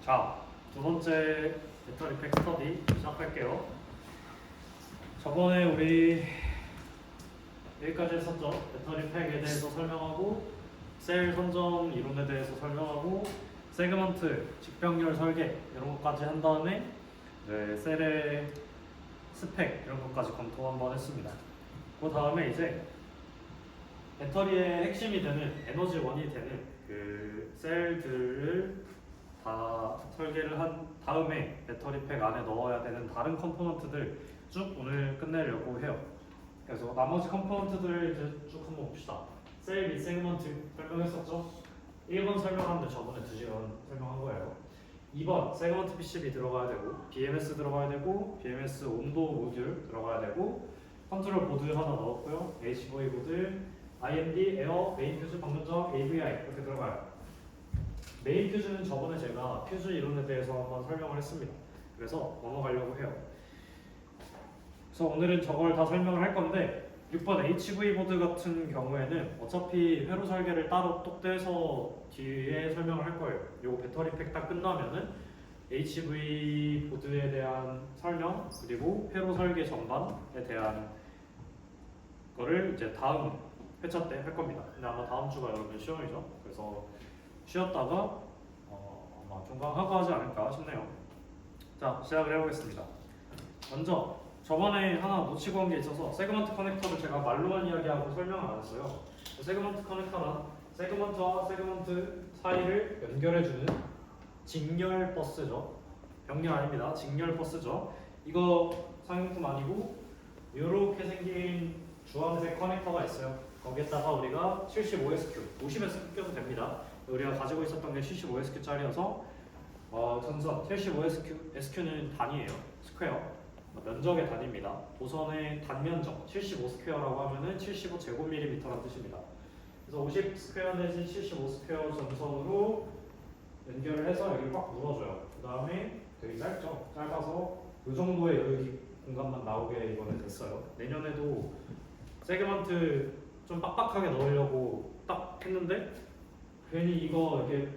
자, 두 번째 배터리 팩 스터디 시작할게요. 저번에 우리 여기까지 했었죠. 배터리 팩에 대해서 설명하고 셀 선점 이론에 대해서 설명하고 세그먼트, 직병렬 설계 이런 것까지 한 다음에 셀의 스펙 이런 것까지 검토 한번 했습니다. 그 다음에 이제 배터리의 핵심이 되는 에너지원이 되는 그 셀들을 다 설계를 한 다음에 배터리 팩 안에 넣어야 되는 다른 컴포넌트들 쭉 오늘 끝내려고 해요. 그래서 나머지 컴포넌트들 이제 쭉 한번 봅시다. 셀 및 세그먼트 설명했었죠? 1번 설명하는데 저번에 2시간 설명한 거예요. 2번 세그먼트 PCB 들어가야 되고 BMS 들어가야 되고 BMS 온도 모듈 들어가야 되고 컨트롤 보드 하나 넣었고요. HV 보드, IMD, 에어, 메인 퓨즈, 방전적, AVI 이렇게 들어가요. 메인 퓨즈는 저번에 제가 퓨즈 이론에 대해서 한번 설명을 했습니다. 그래서 넘어가려고 해요. 그래서 오늘은 저걸 다 설명을 할 건데 6번 HV 보드 같은 경우에는 어차피 회로 설계를 따로 똑 떼서 뒤에 설명을 할 거예요. 요거 배터리 팩 딱 끝나면은 HV 보드에 대한 설명 그리고 회로 설계 전반에 대한 거를 이제 다음 회차 때 할 겁니다. 근데 아마 다음 주가 여러분 시험이죠. 그래서 쉬었다가 아마 종강하고 하지 않을까 싶네요. 자, 시작을 해보겠습니다. 먼저 저번에 하나 놓치고 온 게 있어서 세그먼트 커넥터를 제가 말로만 이야기하고 설명을 안 했어요. 세그먼트 커넥터는 세그먼트와 세그먼트 사이를 연결해주는 직렬 버스죠. 병렬 아닙니다. 직렬 버스죠. 이거 상용품 아니고 이렇게 생긴 주황색 커넥터가 있어요. 거기에다가 우리가 75SQ, 50SQ 껴도 됩니다. 우리가 가지고 있었던 게 75SQ짜리여서 전선 75SQ, SQ는 단위예요. 스퀘어. 면적의 단위입니다. 도선의 단면적 75스퀘어라고 하면은 75제곱밀리미터라는 뜻입니다. 그래서 50 스퀘어 내지 75 스퀘어 전선으로 연결을 해서 여기를 꽉 물어줘요. 그 다음에 되게 짧죠. 짧아서 이 정도의 여기 공간만 나오게 이번에 됐어요. 내년에도 세그먼트 좀 빡빡하게 넣으려고 딱 했는데 괜히 이거 이렇게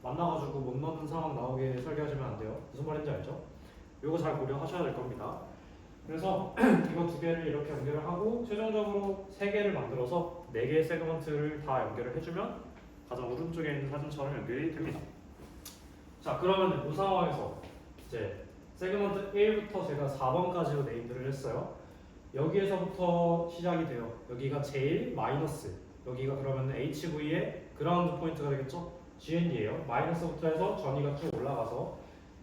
만나가지고 못 넣는 상황 나오게 설계하시면 안 돼요. 무슨 말인지 알죠? 요거 잘 고려하셔야 될 겁니다. 그래서 이거 두 개를 이렇게 연결을 하고 최종적으로 세 개를 만들어서 네 개의 세그먼트를 다 연결을 해주면 가장 오른쪽에 있는 사진처럼 연결이 됩니다. 자, 그러면 이 상황에서 이제 세그먼트 1부터 제가 4번까지로 네임들을 했어요. 여기에서부터 시작이 돼요. 여기가 제일 마이너스, 여기가 그러면 HV의 그라운드 포인트가 되겠죠? GND예요. 마이너스부터 해서 전위가 쭉 올라가서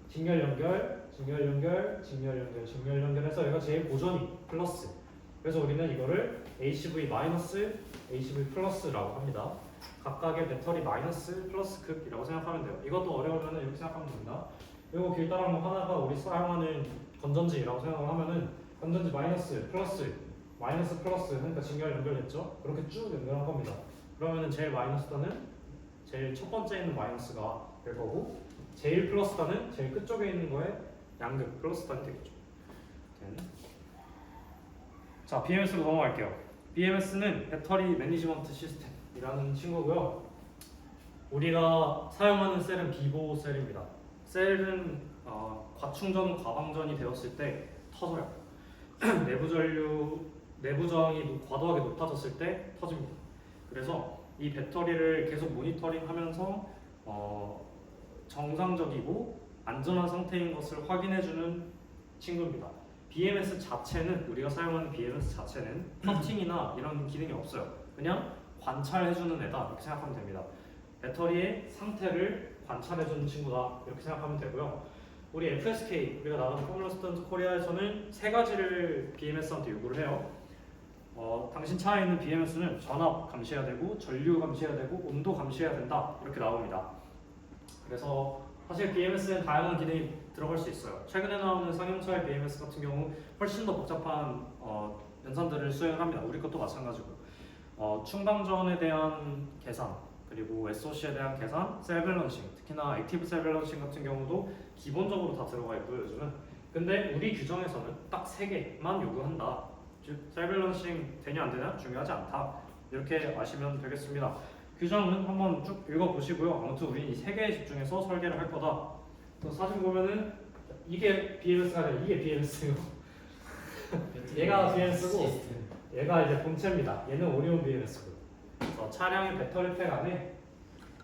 직렬 연결, 직렬 연결, 직렬 연결, 직렬 연결해서 여기가 제일 고전이 플러스. 그래서 우리는 이거를 HV 마이너스, HV 플러스라고 합니다. 각각의 배터리 마이너스, 플러스 극이라고 생각하면 돼요. 이것도 어려우면 이렇게 생각하면 됩니다. 이거 길다란 거 하나가 우리 사용하는 건전지라고 생각을 하면은 건전지 마이너스, 플러스, 마이너스, 플러스 하니까 직렬 연결됐죠? 그렇게 쭉 연결한 겁니다. 그러면은 제일 마이너스 단은 제일 첫 번째 있는 마이너스가 될 거고 제일 플러스 단은 제일 끝쪽에 있는 거에 양극 플러스 단이 되겠죠. 자, BMS로 넘어갈게요. BMS는 배터리 매니지먼트 시스템이라는 친구고요. 우리가 사용하는 셀은 비보 셀입니다. 셀은 과충전, 과방전이 되었을 때 터져요. 내부 전류, 내부 저항이 과도하게 높아졌을 때 터집니다. 그래서 이 배터리를 계속 모니터링하면서 정상적이고 안전한 상태인 것을 확인해주는 친구입니다. BMS 자체는 우리가 사용하는 BMS 자체는 커팅이나 이런 기능이 없어요. 그냥 관찰해주는 애다 이렇게 생각하면 됩니다. 배터리의 상태를 관찰해주는 친구다 이렇게 생각하면 되고요. 우리 FSK 우리가 나가는 포뮬러 스턴트 코리아에서는 세 가지를 BMS한테 요구를 해요. 당신 차에 있는 BMS는 전압 감시해야 되고 전류 감시해야 되고 온도 감시해야 된다 이렇게 나옵니다. 그래서 사실 BMS는 다양한 기능이 들어갈 수 있어요. 최근에 나오는 상용차의 BMS 같은 경우 훨씬 더 복잡한 연산들을 수행을 합니다. 우리 것도 마찬가지고 충방전에 대한 계산 그리고 SOC에 대한 계산, 셀 밸런싱, 특히나 액티브 셀 밸런싱 같은 경우도 기본적으로 다 들어가 있고요 요즘은. 근데 우리 규정에서는 딱 3개만 요구한다. 즉 셀 밸런싱 되냐 안 되냐 중요하지 않다 이렇게 아시면 되겠습니다. 규정은 한번 쭉 읽어보시고요. 아무튼 우리는 이 3개에 집중해서 설계를 할 거다. 또 사진 보면은 이게 BMS가 아니라 이게 BMS예요. 얘가 BMS고 얘가 이제 본체입니다. 얘는 오리온 BMS고. 그래서 차량의 배터리 팩 안에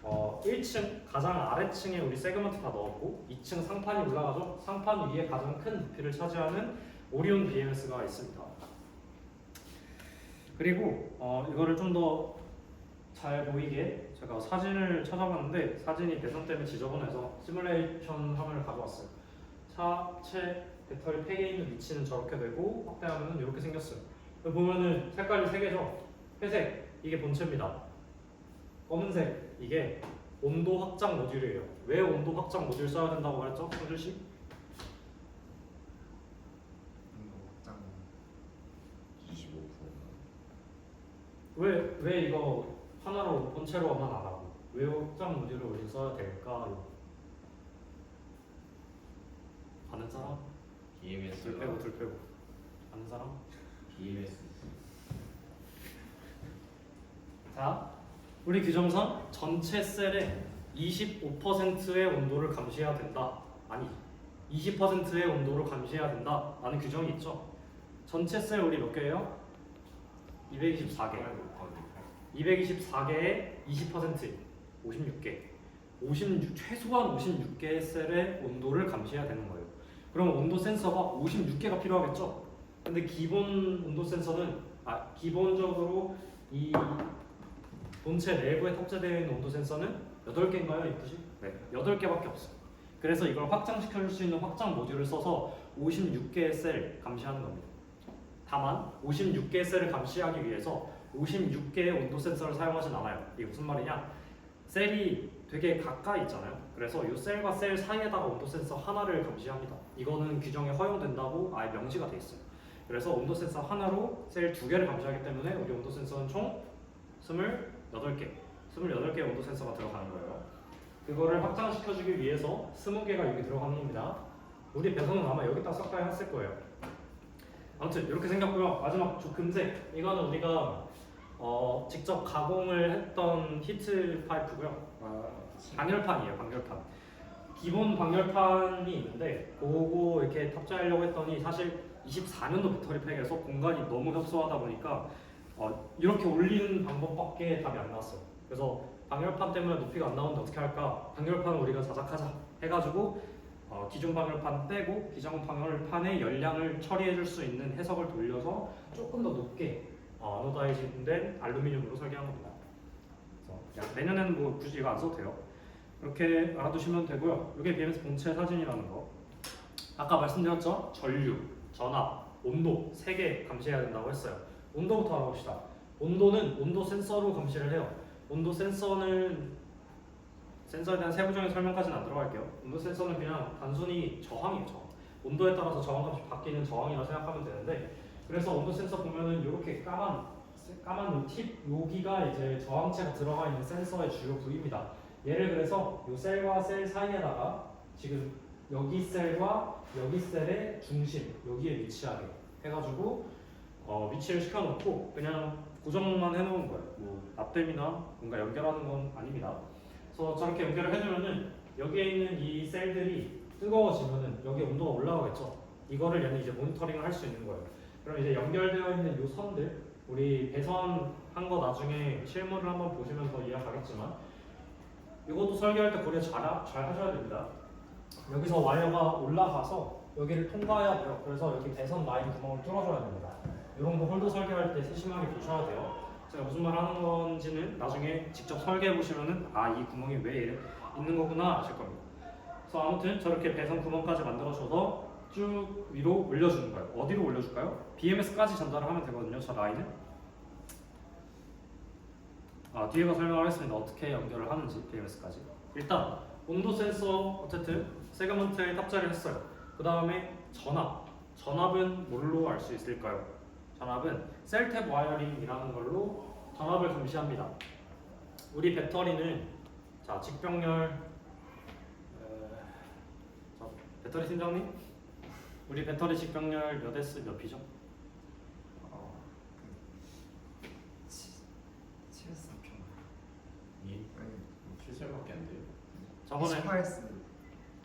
1층 가장 아래층에 우리 세그먼트 다 넣었고 2층 상판이 올라가죠. 상판 위에 가장 큰 부피를 차지하는 오리온 BMS가 있습니다. 그리고 이거를 좀 더 잘 보이게 제가 사진을 찾아봤는데 사진이 배선 때문에 지저분해서 시뮬레이션 화면을 가져왔어요. 차체 배터리 팩에 있는 위치는 저렇게 되고 확대하면 이렇게 생겼어요. 여기 보면은 색깔이 3개죠. 회색 이게 본체입니다. 검은색 이게 온도 확장 모듈이에요. 왜 온도 확장 모듈 써야 된다고 그랬죠? 성준 씨? 확장 25%. 왜 이거 하나로 본체로만 안 하고 왜 확장 모듈을 우리 써야 될까요? 아는 사람? BMS 둘 빼고 아는 사람? BMS 자, 우리 규정상 전체 셀의 25%의 온도를 감시해야 된다. 아니, 20%의 온도를 감시해야 된다. 라는 규정이 있죠. 전체 셀 우리 몇 개예요? 224개. 224개의 20% 56개. 최소한 56개의 셀의 온도를 감시해야 되는 거예요. 그럼 온도 센서가 56개가 필요하겠죠? 근데 기본 온도 센서는 기본적으로 이 본체 내부에 탑재되어 있는 온도 센서는 8개인가요, 이프시? 네, 8개밖에 없어요. 그래서 이걸 확장시켜줄 수 있는 확장 모듈을 써서 56개의 셀 감시하는 겁니다. 다만 56개의 셀을 감시하기 위해서 56개의 온도 센서를 사용하진 않아요. 이게 무슨 말이냐? 셀이 되게 가까이 있잖아요. 그래서 이 셀과 셀 사이에다가 온도 센서 하나를 감시합니다. 이거는 규정에 허용된다고 아예 명시가 돼 있어요. 그래서 온도 센서 하나로 셀 2개를 감시하기 때문에 우리 온도 센서는 총 28개 온도 센서가 들어가는 거예요. 그거를 확장시켜주기 위해서 20개가 여기 들어가는 겁니다. 우리 배선은 아마 여기다 싹 다 했을 거예요. 아무튼 이렇게 생겼고요. 마지막 저 금색 이거는 우리가 직접 가공을 했던 히트 파이프고요. 방열판이에요. 방열판. 기본 방열판이 있는데 그거 이렇게 탑재하려고 했더니 사실 24년도 배터리 팩에서 공간이 너무 협소하다 보니까 이렇게 올리는 방법밖에 답이 안 나왔어요. 그래서 방열판 때문에 높이가 안 나오는데 어떻게 할까? 방열판을 우리가 자작하자 해가지고 기존 방열판 빼고 기존 방열판의 열량을 처리해줄 수 있는 해석을 돌려서 조금 더 높게 아노다이즈된 알루미늄으로 설계한 겁니다. 그래서 내년에는 뭐 굳이 이거 안 써도 돼요. 이렇게 알아두시면 되고요. 이게 BMS 본체 사진이라는 거. 아까 말씀드렸죠? 전류, 전압, 온도 3개 감시해야 된다고 했어요. 온도부터 알아봅시다. 온도는 온도 센서로 감시를 해요. 온도 센서는 센서에 대한 세부적인 설명까지는 안 들어갈게요. 온도 센서는 그냥 단순히 저항이에요. 저항. 온도에 따라서 저항값이 바뀌는 저항이라 생각하면 되는데 그래서 온도 센서 보면은 이렇게 까만 팁 여기가 이제 저항체가 들어가 있는 센서의 주요 부위입니다. 얘를 그래서 이 셀과 셀 사이에다가 지금 여기 셀과 여기 셀의 중심 여기에 위치하게 해가지고 위치를 시켜놓고 그냥 고정만 해놓은 거예요. 뭐 납땜이나 뭔가 연결하는 건 아닙니다. 그래서 저렇게 연결을 해주면은 여기에 있는 이 셀들이 뜨거워지면은 여기 온도가 올라가겠죠. 이거를 얘는 이제 모니터링을 할 수 있는 거예요. 그럼 이제 연결되어 있는 이 선들 우리 배선한 거 나중에 실물을 한번 보시면 더 이해가겠지만 이것도 설계할 때 고려 잘 하셔야 됩니다. 여기서 와이어가 올라가서 여기를 통과해야 돼요. 그래서 여기 배선 라인 구멍을 뚫어줘야 됩니다. 이런 거 홀더 설계할 때 세심하게 보셔야 돼요. 제가 무슨 말 하는 건지는 나중에 직접 설계해 보시면은 이 구멍이 왜 이래 있는 거구나 아실 겁니다. 그래서 아무튼 저렇게 배선 구멍까지 만들어줘서 쭉 위로 올려주는 거예요. 어디로 올려줄까요? BMS까지 전달을 하면 되거든요. 저 라인은. 뒤에가 설명을 했습니다. 어떻게 연결을 하는지 BMS까지. 일단 온도 센서 어쨌든 세그먼트에 탑재를 했어요. 그 다음에 전압은 뭘로 알 수 있을까요? 전압은 셀탭 와이어링이라는 걸로 전압을 감시합니다. 우리 배터리는 자 직병렬 배터리 팀장님 우리 배터리 직병렬 몇 S 몇 P죠? 7밖에 안 돼요. 저번에 28S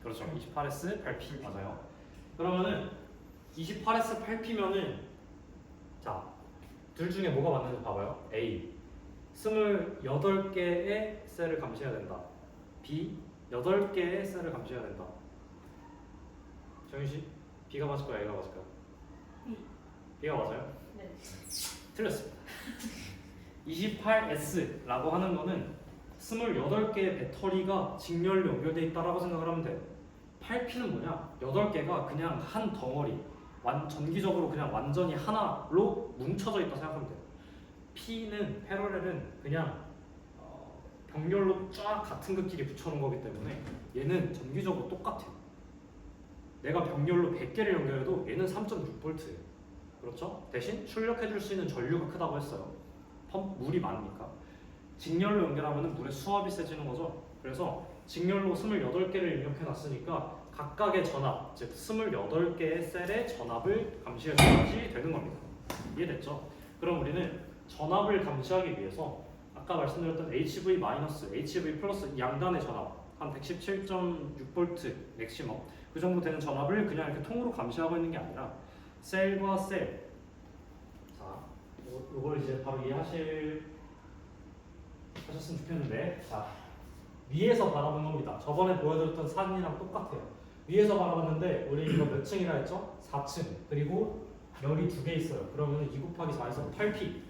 그렇죠. 28S 8P 맞아요. 그러면은 28S 8P면은 자, 둘 중에 뭐가 맞는지 봐봐요. A 28개의 셀을 감시해야 된다. B 8개의 셀을 감시해야 된다. 정윤 씨, B가 맞을까요? A가 맞을까요? B. B가 맞아요? 네. 틀렸습니다. 28S라고 하는 거는 28개의 배터리가 직렬로 연결되어 있다라고 생각을 하면 돼요. 8P는 뭐냐? 8개가 그냥 한 덩어리, 전기적으로 그냥 완전히 하나로 뭉쳐져 있다 생각하면 돼요. P는 패러렐은 그냥 병렬로 쫙 같은 극끼리 붙여놓은 거기 때문에 얘는 전기적으로 똑같아요. 내가 병렬로 100개를 연결해도 얘는 3.6V예요. 그렇죠? 대신 출력해줄 수 있는 전류가 크다고 했어요. 물이 많으니까. 직렬로 연결하면 물의 수압이 세지는 거죠. 그래서 직렬로 28개를 입력해놨으니까 각각의 전압, 즉 28개의 셀의 전압을 감시해줘야지 되는 겁니다. 이해됐죠? 그럼 우리는 전압을 감시하기 위해서 아까 말씀드렸던 HV-, HV+, 양단의 전압 한 117.6V 맥시멈 그 정도 되는 전압을 그냥 이렇게 통으로 감시하고 있는 게 아니라 셀과 셀, 자, 이걸 이제 바로 이해하셨으면 좋겠는데, 자, 위에서 바라본 겁니다. 저번에 보여드렸던 사진이랑 똑같아요. 위에서 바라봤는데 우리 이거 몇 층이라 했죠? 4층. 그리고 열이 2개 있어요. 그러면 2 곱하기 4에서 8P.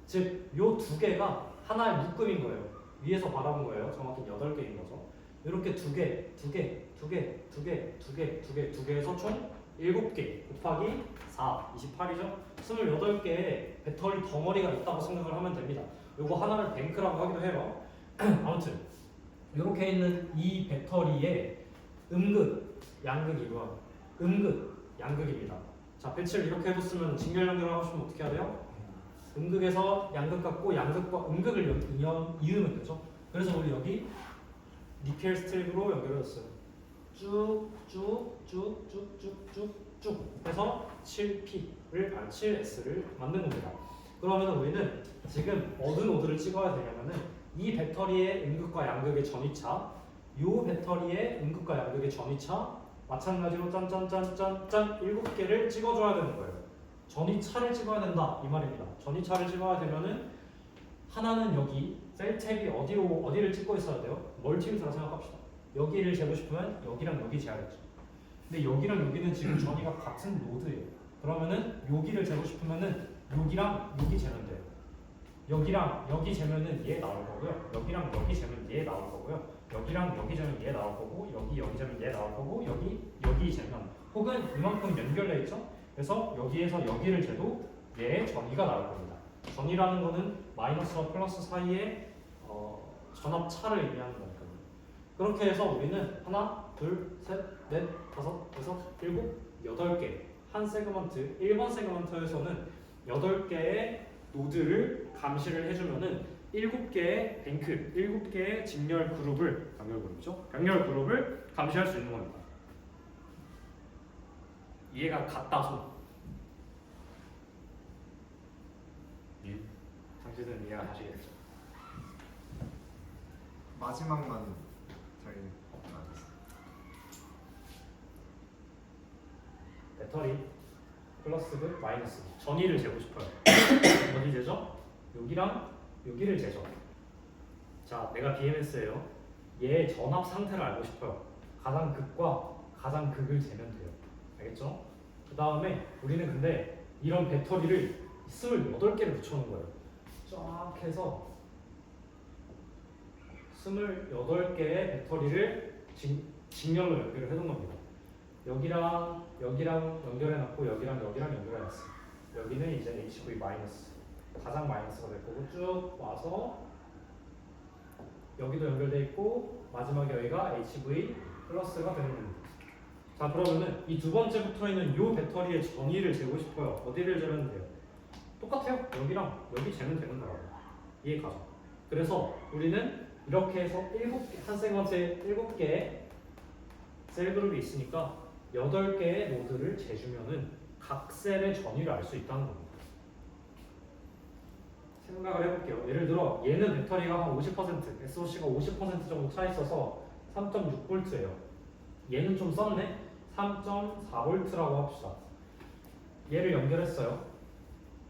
즉, 요 2개가 하나의 묶음인 거예요. 위에서 바라본 거예요. 정확히 8개인 거죠. 이렇게 2개, 2개, 2개, 2개, 2개, 2개, 2개에서 총 7개 곱하기 4, 28이죠? 28개의 배터리 덩어리가 있다고 생각을 하면 됩니다. 요거 하나를 뱅크라고 하기도 해요. 아무튼 이렇게 있는 이 배터리의 음극, 양극이고요. 음극, 양극입니다. 자, 배치를 이렇게 해뒀으면 직렬 연결을 하고 싶으면 어떻게 해야 돼요? 음극에서 양극 갖고 양극과 음극을 이으면 되죠. 그래서 우리 여기 니켈 스트립으로 연결해줬어요. 쭉쭉쭉쭉쭉쭉 해서 7S를 만든 겁니다. 그러면 우리는 지금 어느 노드를 찍어야 되냐면은 이 배터리의 음극과 양극의 전위차, 이 배터리의 음극과 양극의 전위차 마찬가지로 짠짠짠짠짠 7개를 찍어줘야 되는 거예요. 전위차를 찍어야 된다 이 말입니다. 전위차를 찍어야 되면은 하나는 여기 셀탭이 어디를 찍고 있어야 돼요? 멀티미터라 생각합시다. 여기를 재고 싶으면 여기랑 여기 재야겠죠. 근데 여기랑 여기는 지금 전위가 같은 노드예요. 그러면은 여기를 재고 싶으면은 여기랑 여기 재면 돼요. 여기랑 여기 재면은 얘 나올 거고요. 여기랑 여기 재면 얘 나올 거고요. 여기랑 여기 재면 얘 나올 거고, 여기 재면 얘 나올 거고, 여기 재면 혹은 이만큼 연결돼 있죠. 그래서 여기에서 여기를 재도 얘의 전위가 나올 겁니다. 전위라는 거는 마이너스와 플러스 사이의 전압 차를 의미하는 거니까요. 그렇게 해서 우리는 하나, 둘, 셋, 넷, 다섯, 여섯, 일곱, 8개 한 세그먼트, 1번 세그먼트에서는 8개의 노드를 감시를 해주면은 7개의 뱅크, 7개의 직렬 그룹을, 병렬 그룹을 감시할 수 있는 겁니다. 이해가 갔다 손. 예? 당신은 이해가 가시겠죠? 마지막만 잘 알았어요. 배터리 플러스극 마이너스극 전위를 재고 싶어요. 어디 재죠? 여기랑 여기를 재죠. 자, 내가 BMS예요. 얘 전압 상태를 알고 싶어요. 가장 극과 가장 극을 재면 돼요. 알겠죠? 그 다음에 우리는 근데 이런 배터리를 28개를 붙여놓은 거예요. 쫙 해서 28개의 배터리를 직렬로 연결을 해둔 겁니다. 여기랑 연결해놨고 여기랑 연결해놨어. 여기는 이제 HV 마이너스, 가장 마이너스가 될 거고 쭉 와서 여기도 연결돼 있고 마지막에 여기가 HV 플러스가 되는 겁니다. 자, 그러면은 이 두 번째 붙어 있는 이 배터리의 전위를 재고 싶어요. 어디를 재면 돼요? 똑같아요. 여기랑 여기 재면 되는 거라고. 이해 가죠? 그래서 우리는 이렇게 해서 7개, 한 세건트에 7개의 셀 그룹이 있으니까 8개의 노드를 재주면은 각 셀의 전위를 알 수 있다는 겁니다. 생각을 해볼게요. 예를 들어 얘는 배터리가 한 50%, SOC가 50% 정도 차 있어서 3.6V예요. 얘는 좀 썼네. 3.4V라고 합시다. 얘를 연결했어요.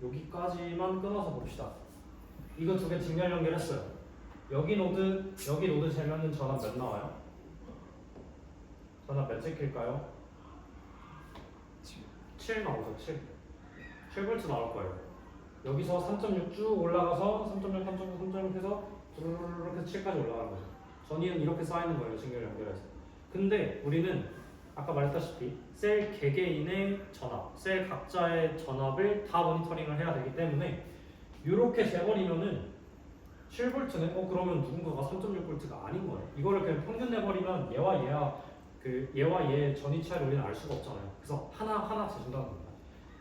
여기까지만 끊어서 봅시다. 이거 두 개 직렬 연결했어요. 여기 노드 재면은 전압 몇 나와요? 전압 몇 찍힐까요? 7 나오죠. 7V 나올 거예요. 여기서 3.6 쭉 올라가서 3.6, 3.6, 3.6 해서 이렇게 7까지 올라가는 거죠. 전이는 이렇게 쌓이는 거예요. 직렬 연결해서. 근데 우리는 아까 말했다시피 셀 개개인의 전압, 셀 각자의 전압을 다 모니터링을 해야 되기 때문에 이렇게 재버리면은 7V는 그러면 누군가가 3.6V가 아닌 거네. 이거를 그냥 평균 내버리면 얘와 얘 전위 차이를 우리는 알 수가 없잖아요. 그래서 하나 재준다는 겁니다.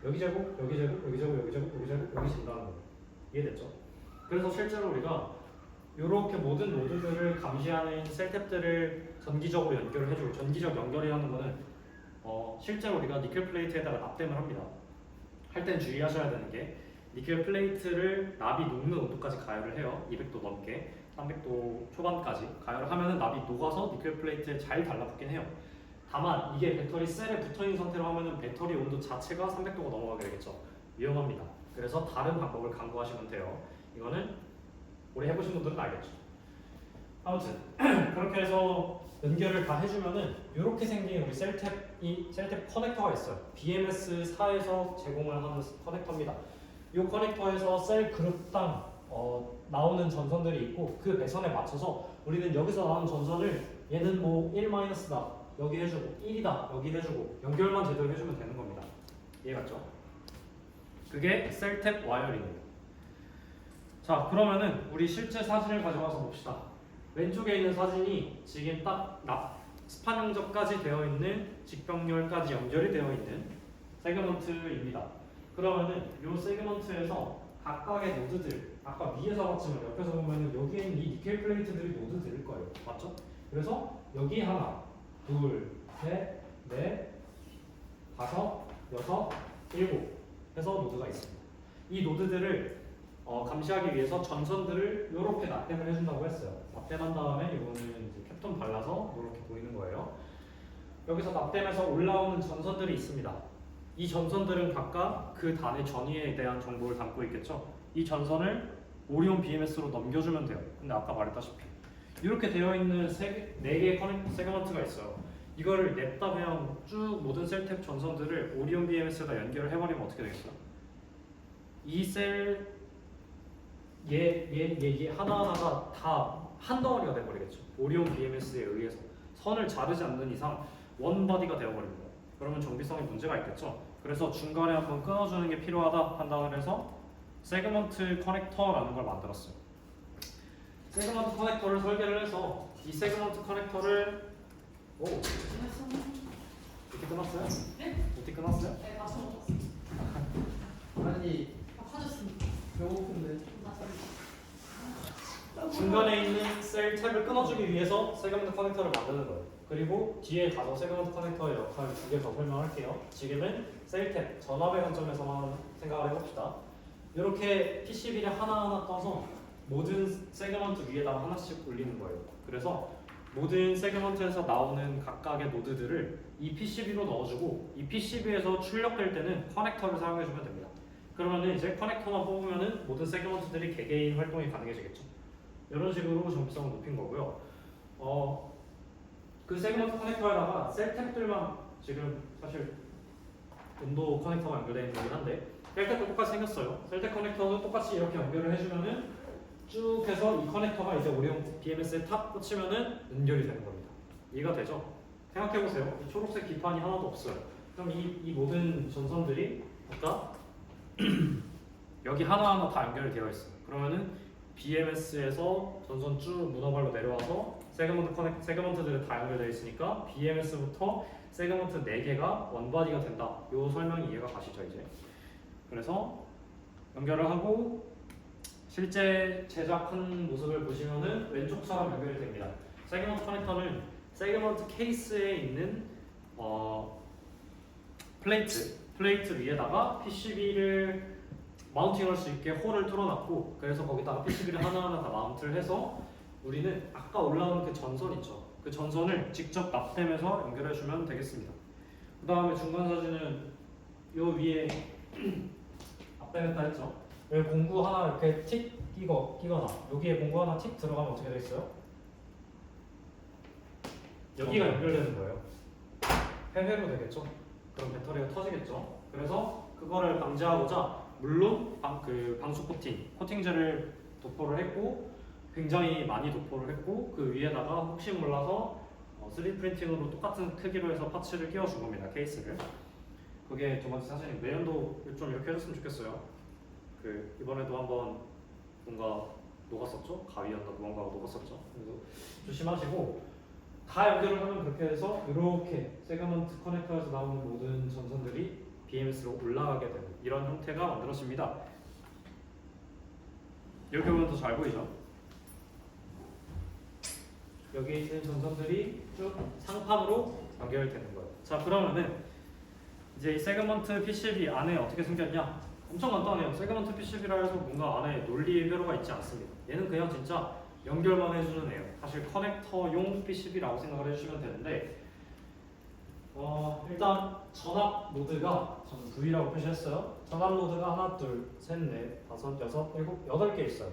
여기 제곱, 여기 제곱, 여기 제곱, 여기 제곱, 여기 제곱, 여기 재준다는 거예요. 이해됐죠? 그래서 실제로 우리가 이렇게 모든 노드들을 감시하는 셀탭들을 전기적으로 연결을 해주고, 전기적 연결이라는 거는 실제로 우리가 니켈 플레이트에다가 납땜을 합니다. 할 땐 주의하셔야 되는 게 니켈 플레이트를 납이 녹는 온도까지 가열을 해요. 200도 넘게 300도 초반까지 가열을 하면은 납이 녹아서 니켈 플레이트에 잘 달라붙긴 해요. 다만 이게 배터리 셀에 붙어있는 상태로 하면은 배터리 온도 자체가 300도가 넘어가게 되겠죠. 위험합니다. 그래서 다른 방법을 강구하시면 돼요. 이거는 오래 해보신 분들은 알겠죠. 아무튼 그렇게 해서 연결을 다 해주면은 이렇게 생긴 우리 셀탭 커넥터가 있어요. BMS4에서 제공을 하는 커넥터입니다. 이 커넥터에서 셀 그룹당 나오는 전선들이 있고 그 배선에 맞춰서 우리는 여기서 나오는 전선을 얘는 뭐 1-다 여기 해주고 1이다 여기 해주고 연결만 제대로 해주면 되는 겁니다. 이해갔죠? 그게 셀탭 와이어링이에요. 자, 그러면은 우리 실제 사진을 가져가서 봅시다. 왼쪽에 있는 사진이 지금 딱 스판 용접까지 되어 있는 직병렬까지 연결이 되어 있는 세그먼트입니다. 그러면은 이 세그먼트에서 각각의 노드들, 아까 위에서 봤지만 옆에서 보면은 여기에 있는 이 니켈 플레이트들이 노드들일 거예요. 맞죠? 그래서 여기 하나, 둘, 셋, 넷, 다섯, 여섯, 일곱 해서 노드가 있습니다. 이 노드들을 감시하기 위해서 전선들을 이렇게 납땜을 해준다고 했어요. 납땜한 다음에 이거는 이제 캡톤 발라서 이렇게 보이는 거예요. 여기서 납땜해서 올라오는 전선들이 있습니다. 이 전선들은 각각 그 단의 전위에 대한 정보를 담고 있겠죠. 이 전선을 오리온 BMS로 넘겨주면 돼요. 근데 아까 말했다시피 이렇게 되어 있는 4개의 세그먼트가 있어요. 이거를 냅다 그냥 쭉 모든 셀탭 전선들을 오리온 BMS에다 연결을 해버리면 어떻게 되겠어요? 이 셀 얘 하나하나가 다 한 덩어리가 돼버리겠죠. 오리온 BMS에 의해서 선을 자르지 않는 이상 원바디가 되어버립니다. 그러면 정비성에 문제가 있겠죠. 그래서 중간에 한번 끊어주는 게 필요하다 판단을 해서 세그먼트 커넥터라는 걸 만들었어요. 세그먼트 커넥터를 설계를 해서 이 세그먼트 커넥터를 이렇게 끊었어요? 네? 어떻게 끊었어요? 네, 맞춰 먹었어요. 아니 사줬습니다. 배고픈데. 중간에 있는 셀 탭을 끊어주기 위해서 세그먼트 커넥터를 만드는 거예요. 그리고 뒤에 가서 세그먼트 커넥터의 역할 2개 더 설명할게요. 지금은 셀 탭, 전압의 관점에서만 생각을 해봅시다. 이렇게 PCB를 하나하나 떠서 모든 세그먼트 위에다가 하나씩 올리는 거예요. 그래서 모든 세그먼트에서 나오는 각각의 노드들을 이 PCB로 넣어주고 이 PCB에서 출력될 때는 커넥터를 사용해주면 됩니다. 그러면은 이제 커넥터만 뽑으면은 모든 세그먼트들이 개개인 활동이 가능해지겠죠. 이런 식으로 정비성을 높인 거고요. 그 세그먼트 커넥터에다가 셀탭들만 지금 사실 온도 커넥터가 연결되어 있는 거긴 한데 셀탭도 똑같이 생겼어요. 셀탭 커넥터도 똑같이 이렇게 연결을 해주면은 쭉 해서 이 커넥터가 이제 오리온 BMS에 탁 꽂히면은 연결이 되는 겁니다. 이해가 되죠? 생각해보세요. 이 초록색 기판이 하나도 없어요. 그럼 이 모든 전선들이 아까 여기 하나하나 다 연결이 되어 있어요. 그러면은 BMS에서 전선 쭉 문어발로 내려와서 세그먼트들이 다 연결되어 있으니까 BMS부터 세그먼트 4개가 원바디가 된다. 이 설명이 이해가 가시죠 이제. 그래서 연결을 하고 실제 제작한 모습을 보시면은 왼쪽처럼 연결이 됩니다. 세그먼트 커넥터는 세그먼트 케이스에 있는 플레이트 위에다가 PCB를 마운팅할 수 있게 홀을 뚫어놨고 그래서 거기다가 PCB를 하나하나 다 마운트를 해서 우리는 아까 올라온 그 전선 있죠. 그 그 전선을 직접 납땜해서 연결해 주면 되겠습니다. 그 다음에 중간 사진은 요 위에 납땜했다 했죠. 여기 공구 하나 이렇게 틱 끼거나 여기에 공구 하나 틱 들어가면 어떻게 되겠어요? 여기가 연결되는 거예요. 폐회로 되겠죠. 그럼 배터리가 터지겠죠. 그래서 그거를 방지하고자 물론 방수 코팅제를 도포를 했고 굉장히 많이 도포를 했고 그 위에다가 혹시 몰라서 3D 프린팅으로 똑같은 크기로 해서 파츠를 끼워준 겁니다. 케이스를. 그게 두 번째 사진이 내연도 좀 이렇게 해줬으면 좋겠어요. 그 이번에도 한번 뭔가 녹았었죠? 가위였나 무언가가 녹았었죠. 그래서 조심하시고 다 연결을 하면 그렇게 해서 이렇게 세그먼트 커넥터에서 나오는 모든 전선들이 BMS로 올라가게 되는 이런 형태가 만들어집니다. 이렇게 보면 더 잘 보이죠? 여기에 있는 전선들이 쭉 상판으로 연결되는 거예요. 자, 그러면은 이제 이 세그먼트 PCB 안에 어떻게 생겼냐? 엄청 간단해요. 세그먼트 PCB라 해서 뭔가 안에 논리 회로가 있지 않습니다. 얘는 그냥 진짜 연결만 해주는 애예요. 사실 커넥터용 PCB라고 생각을 해주시면 되는데 일단 전압 노드가 저는 V라고 표시했어요. 전압 노드가 하나, 둘, 셋, 넷, 다섯, 여섯, 일곱, 8개 있어요.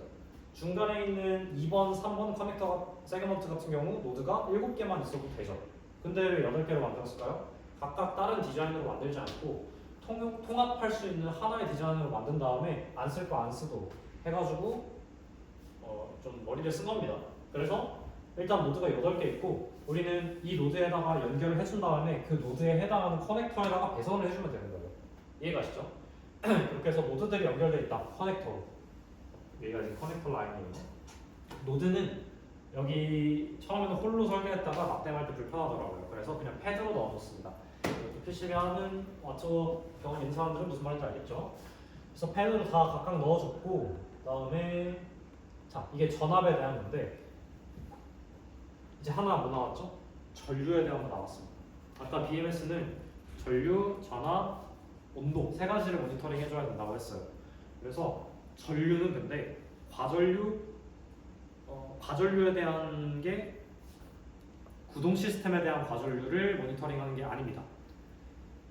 중간에 있는 2번, 3번 커넥터 세그먼트 같은 경우 노드가 7개만 있어도 되죠. 근데 왜 8개로 만들었을까요? 각각 다른 디자인으로 만들지 않고 통합할 수 있는 하나의 디자인으로 만든 다음에 안 쓸 거 안 쓰도록 해가지고 좀 머리를 쓴 겁니다. 그래서 일단 노드가 8개 있고 우리는 이 노드에다가 연결을 해준 다음에 그 노드에 해당하는 커넥터에다가 배선을 해주면 되는 거예요. 이해가시죠? 그렇게 해서 노드들이 연결되어 있다. 커넥터로. 여기가 이제 커넥터 라인이에요. 노드는 여기 처음에는 홀로 설계했다가 납땜할 때 불편하더라고요. 그래서 그냥 패드로 넣어줬습니다. PCB 하는 경험 있는 사람들은 무슨 말인지 알겠죠? 그래서 패드로 다 각각 넣어줬고 그다음에 자 이게 전압에 대한 건데 이제 하나 뭐 나왔죠? 전류에 대한 거 나왔습니다. 아까 BMS는 전류, 전압, 온도 세 가지를 모니터링 해줘야 된다고 했어요. 그래서 전류는 근데 과전류에 대한 게 구동 시스템에 대한 과전류를 모니터링하는 게 아닙니다.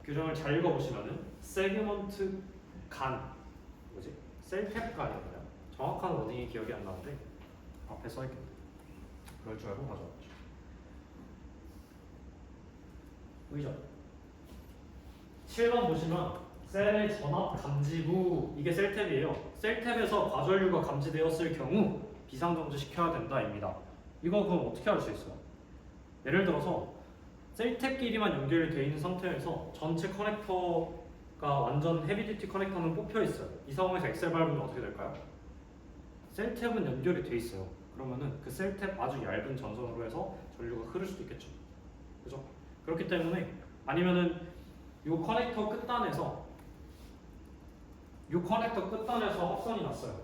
규정을 잘 읽어보시면은 세그먼트 셀탭 간이었나요? 정확한 워딩이 기억이 안 나는데 앞에 써있겠네. 그럴 줄 알고 가져왔죠. 보이죠? 7번 보시면 셀의 전압 감지부 이게 셀탭이에요. 셀탭에서 과전류가 감지되었을 경우 비상정지 시켜야 된다입니다. 이거 그럼 어떻게 할 수 있어요? 예를 들어서 셀탭끼리만 연결이 되어 있는 상태에서 전체 커넥터가 완전 헤비듀티 커넥터는 뽑혀 있어요. 이 상황에서 엑셀 밟으면 어떻게 될까요? 셀탭은 연결이 돼 있어요. 그러면은 그 셀탭 아주 얇은 전선으로 해서 전류가 흐를 수도 있겠죠. 그죠? 그렇기 때문에 아니면은 이 커넥터 끝단에서 합선이 났어요.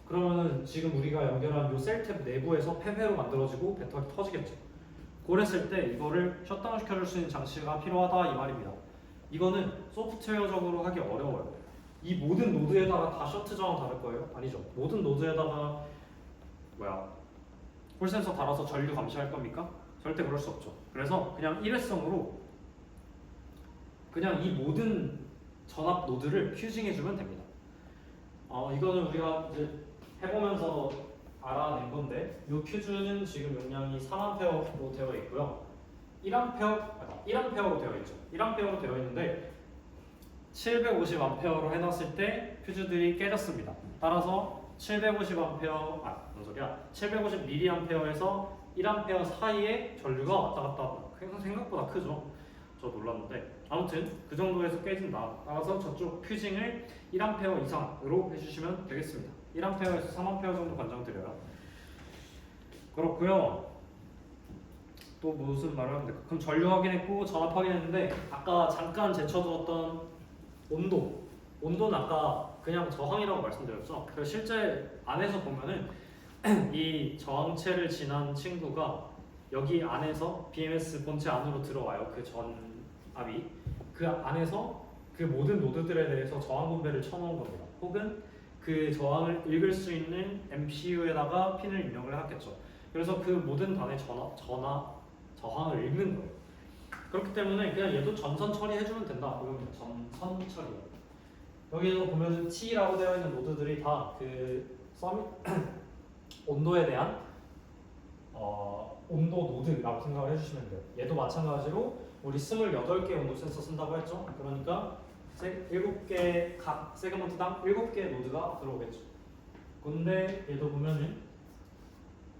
그러면은 지금 우리가 연결한 이 셀탭 내부에서 폐회로 만들어지고 배터리 터지겠죠. 그랬을 때 이거를 셧다운 시켜줄 수 있는 장치가 필요하다 이 말입니다. 이거는 소프트웨어적으로 하기 어려워요. 이 모든 노드에다가 다 셔트 저항 다를 거예요? 아니죠. 모든 노드에다가 홀센서 달아서 전류 감시할 겁니까? 절대 그럴 수 없죠. 그래서 그냥 일회성으로 그냥 이 모든 전압 노드를 퓨징해주면 됩니다. 이거는 우리가 이제 해보면서 알아낸 건데 이 퓨즈는 지금 용량이 3A로 되어 있고요. 1A로 되어 있죠. 1A로 되어 있는데 750A로 해놨을 때 퓨즈들이 깨졌습니다. 따라서 750mA에서 1A 사이에 전류가 왔다 갔다 생각보다 크죠. 저 놀랐는데 아무튼 그 정도에서 깨진다. 따라서 저쪽 퓨징을 1A 이상으로 해주시면 되겠습니다. 1A에서 3A 정도 권장드려요. 그렇고요. 또 무슨 말을 하는데 그럼 전류 확인했고 전압 확인했는데 아까 잠깐 제쳐두었던 온도는 아까 그냥 저항이라고 말씀드렸죠. 그래서 실제 안에서 보면은 이 저항체를 지난 친구가 여기 안에서 BMS 본체 안으로 들어와요. 그 전압이 그 안에서 그 모든 노드들에 대해서 저항 분배를 쳐놓은 겁니다. 혹은 그 저항을 읽을 수 있는 MCU에다가 핀을 입력을 해놨겠죠. 그래서 그 모든 단의 저항을 읽는 거예요. 그렇기 때문에 그냥 얘도 전선 처리해주면 된다. 이건 전선 처리예요. 여기도 보면 T라고 되어 있는 노드들이 다 그 온도에 대한 온도 노드라고 생각을 해주시면 돼요. 얘도 마찬가지로 우리 28개 온도 센서 쓴다고 했죠. 그러니까 7개 각 세그먼트당 7개의 노드가 들어오겠죠. 근데 얘도 보면은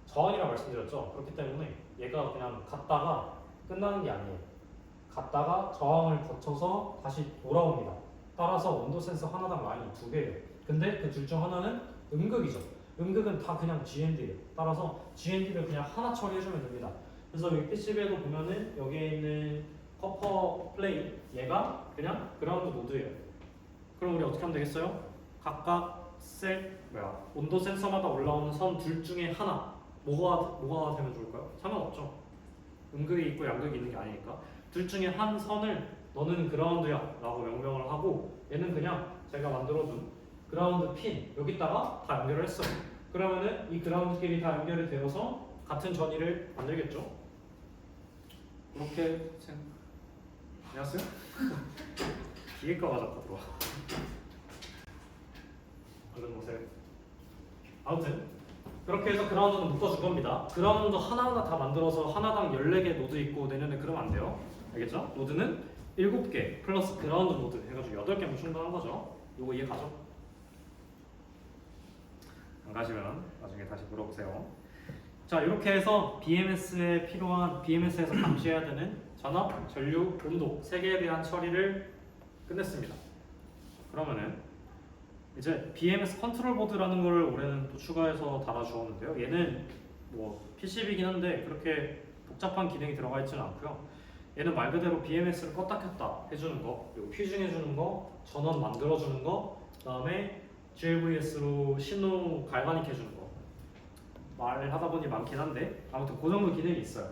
저항이라고 말씀드렸죠. 그렇기 때문에 얘가 그냥 갔다가 끝나는 게 아니에요. 갔다가 저항을 거쳐서 다시 돌아옵니다. 따라서 온도 센서 하나당 라인이 2개예요. 근데 그 둘 중 하나는 음극이죠. 음극은 다 그냥 GND예요. 따라서 GND를 그냥 하나 처리해주면 됩니다. 그래서 여기 PCB에도 보면은 여기에 있는 커퍼 플레이 얘가 그냥 그라운드 노드예요. 그럼 우리 어떻게 하면 되겠어요? 각각 온도 센서마다 올라오는 선 둘 중에 하나 뭐가 되면 좋을까요? 상관없죠. 음극이 있고 양극이 있는 게 아니니까 둘 중에 한 선을 너는 그라운드야 라고 명명을 하고 얘는 그냥 제가 만들어둔 그라운드 핀 여기다가 다 연결을 했어요. 그러면은 이 그라운드끼리 다 연결이 되어서 같은 전위를 만들겠죠. 이렇게 안녕하세요? 기계과가 자꾸 들어와. 얼른 보세요. 아무튼 그렇게 해서 그라운드는 묶어준 겁니다. 그라운드 하나하나 다 만들어서 하나당 14개 노드 있고 내년에 그러면 안 돼요. 알겠죠? 노드는 7개 플러스 그라운드 노드 해가지고 8개면 충분한 거죠. 요거 이해 가죠? 안 가시면 나중에 다시 물어보세요. 자, 이렇게 해서 BMS에서 감시해야 되는 전압, 전류, 온도 3개에 대한 처리를 끝냈습니다. 그러면은 이제 BMS 컨트롤 보드라는 걸 올해는 또 추가해서 달아주었는데요. 얘는 뭐 PCB이긴 한데 그렇게 복잡한 기능이 들어가 있지는 않고요. 얘는 말 그대로 BMS를 껐다 켰다 해주는 거, 그리고 퓨징해주는 거, 전원 만들어주는 거, 그다음에 GLVS로 신호 갈바닉 해주는 거. 말을 하다 보니 많긴 한데 아무튼 그 정도 기능이 있어요.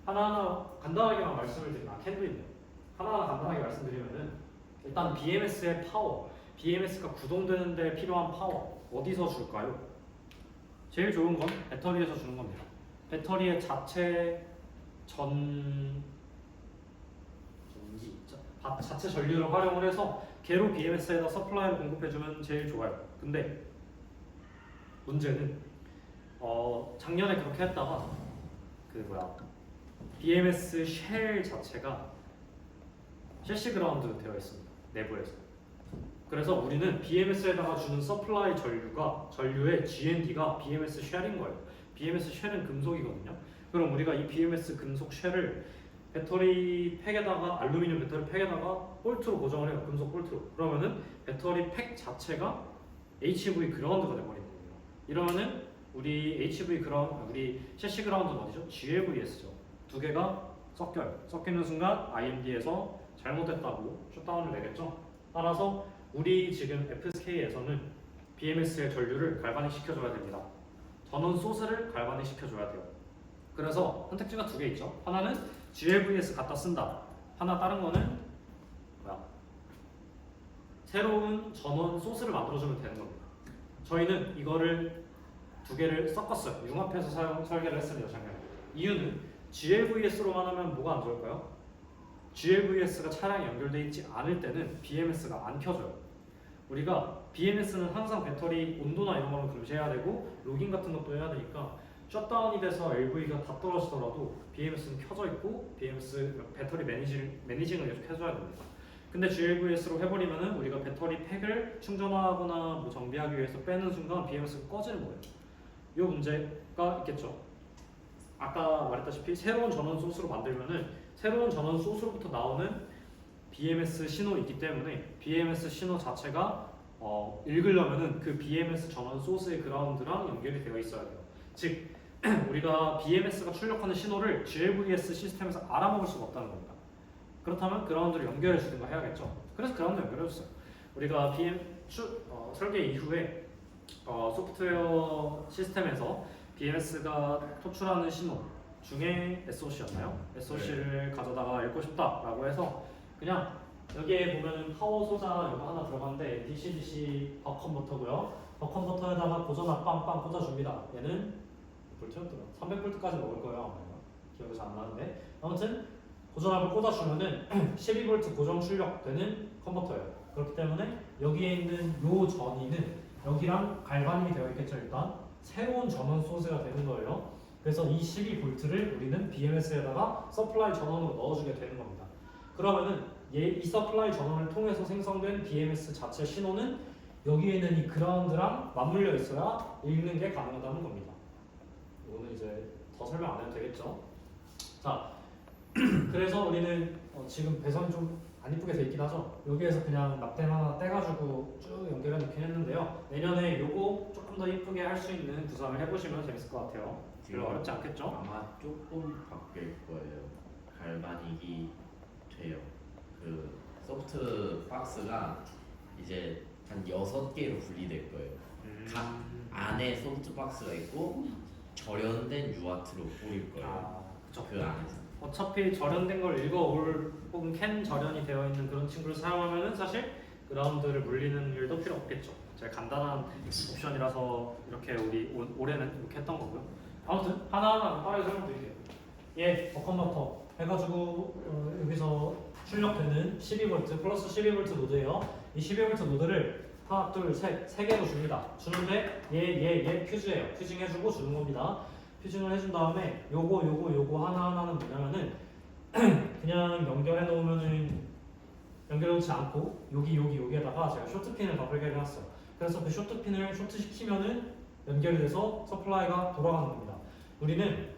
하나하나 간단하게만 말씀을 드리면 캔도 있네요. 하나하나 간단하게 말씀드리면은 일단 BMS의 파워, BMS가 구동되는데 필요한 파워 어디서 줄까요? 제일 좋은 건 배터리에서 주는 겁니다. 배터리의 자체 자체 전류를 활용을 해서 걔로 BMS에다 서플라이를 공급해주면 제일 좋아요. 근데 문제는 작년에 그렇게 했다가 BMS 쉘 자체가 셰시 그라운드 되어 있습니다. 내부에서. 그래서 우리는 BMS에다가 주는 서플라이 전류의 GND가 BMS 쉘인 거예요. BMS 쉘은 금속이거든요. 그럼 우리가 이 BMS 금속 쉘을 배터리 팩에다가 알루미늄 배터리 팩에다가 볼트로 고정을 해요. 금속 볼트로. 그러면은 배터리 팩 자체가 HV 그라운드가 돼버리는 거예요. 이러면은 우리 셰시 그라운드는 어디죠? GLVS죠. 두 개가 섞여요. 섞이는 순간 IMD에서 잘못됐다고 셧다운을 내겠죠. 따라서 우리 지금 FSK에서는 BMS의 전류를 갈바닉 시켜줘야 됩니다. 전원 소스를 갈바닉 시켜줘야 돼요. 그래서 선택지가 2개 있죠. 하나는 GLVS 갖다 쓴다. 하나 다른 거는 새로운 전원 소스를 만들어주면 되는 겁니다. 저희는 이거를 2개를 섞었어요. 융합해서 설계를 했습니다. 작년에. 이유는 GLVS로만 하면 뭐가 안 좋을까요? GLVS가 차량에 연결되어 있지 않을 때는 BMS가 안 켜져요. 우리가 BMS는 항상 배터리 온도나 이런 걸로 감시해야 되고 로깅 같은 것도 해야 되니까 셧다운이 돼서 LV가 다 떨어지더라도 BMS는 켜져 있고 BMS 배터리 매니징을 계속 해줘야 됩니다. 근데 GLVS로 해버리면은 우리가 배터리 팩을 충전하거나 뭐 정비하기 위해서 빼는 순간 BMS가 꺼지는 거예요. 이 문제가 있겠죠. 아까 말했다시피 새로운 전원 소스로 만들면은 새로운 전원 소스로부터 나오는 BMS 신호가 있기 때문에 BMS 신호 자체가 읽으려면은 그 BMS 전원 소스의 그라운드랑 연결이 되어 있어야 돼요. 즉 우리가 BMS가 출력하는 신호를 GLVS 시스템에서 알아먹을 수가 없다는 겁니다. 그렇다면 그라운드를 연결해 주든가 해야겠죠. 그래서 그라운드 연결해 줬어요. 우리가 설계 이후에 소프트웨어 시스템에서 BMS가 호출하는 신호 중에 SOC였나요? SOC를 가져다가 읽고 싶다라고 해서 그냥 여기에 보면은 파워 소자 이거 하나 들어갔는데 DC-DC 버 컨버터고요. 버 컨버터에다가 고전압 빵빵 꽂아줍니다. 얘는 볼트였더라. 300볼트까지 먹을 거예요. 기억이 잘 안 나는데 아무튼 고전압을 꽂아주면은 12V 고정 출력되는 컨버터예요. 그렇기 때문에 여기에 있는 요 전이는 여기랑 갈반이 되어 있겠죠. 일단 새로운 전원 소스가 되는 거예요. 그래서 이 12V를 우리는 BMS에다가 서플라이 전원으로 넣어주게 되는 겁니다. 그러면은 이 서플라이 전원을 통해서 생성된 BMS 자체 신호는 여기에 있는 이 그라운드랑 맞물려 있어야 읽는 게 가능하다는 겁니다. 이거는 이제 더 설명 안 해도 되겠죠. 자, 그래서 우리는 지금 배선이 좀 안 이쁘게 돼 있긴 하죠. 여기에서 그냥 납땜 하나 떼가지고 쭉 연결해 놓긴 했는데요. 내년에 요거 조금 더 이쁘게 할 수 있는 구상을 해보시면 재밌을 것 같아요. 별로 어렵지 않겠죠? 아마 조금 바뀔 거예요. 갈바닉이 돼요. 그 소프트 박스가 이제 한 6개로 분리될 거예요. 각 안에 소프트 박스가 있고 절연된 UART로 뿌릴 거예요. 아, 그쵸. 그 안에서. 어차피 절연된 걸 읽어올 혹은 캔 절연이 되어 있는 그런 친구를 사용하면은 사실 그라운드를 물리는 일도 필요 없겠죠. 제가 간단한 옵션이라서 이렇게 우리 올해는 이렇게 했던 거고요. 아무튼 하나하나 빠르게 설명드릴게요. 얘 버컨버터 해가지고 여기서 출력되는 12V 플러스 12V 노드예요. 이 12V 노드를 하나, 둘, 셋, 3개로 줍니다. 주는데 얘 퓨즈예요. 퓨징 해주고 주는 겁니다. 퓨징을 해준 다음에 요거 하나하나는 뭐냐면은 그냥 연결해 놓으면은 연결해 놓지 않고 여기에다가 제가 쇼트핀을 더 설계를 해놨어요. 그래서 그 쇼트핀을 쇼트시키면은 연결이 돼서 서플라이가 돌아가는 겁니다. 우리는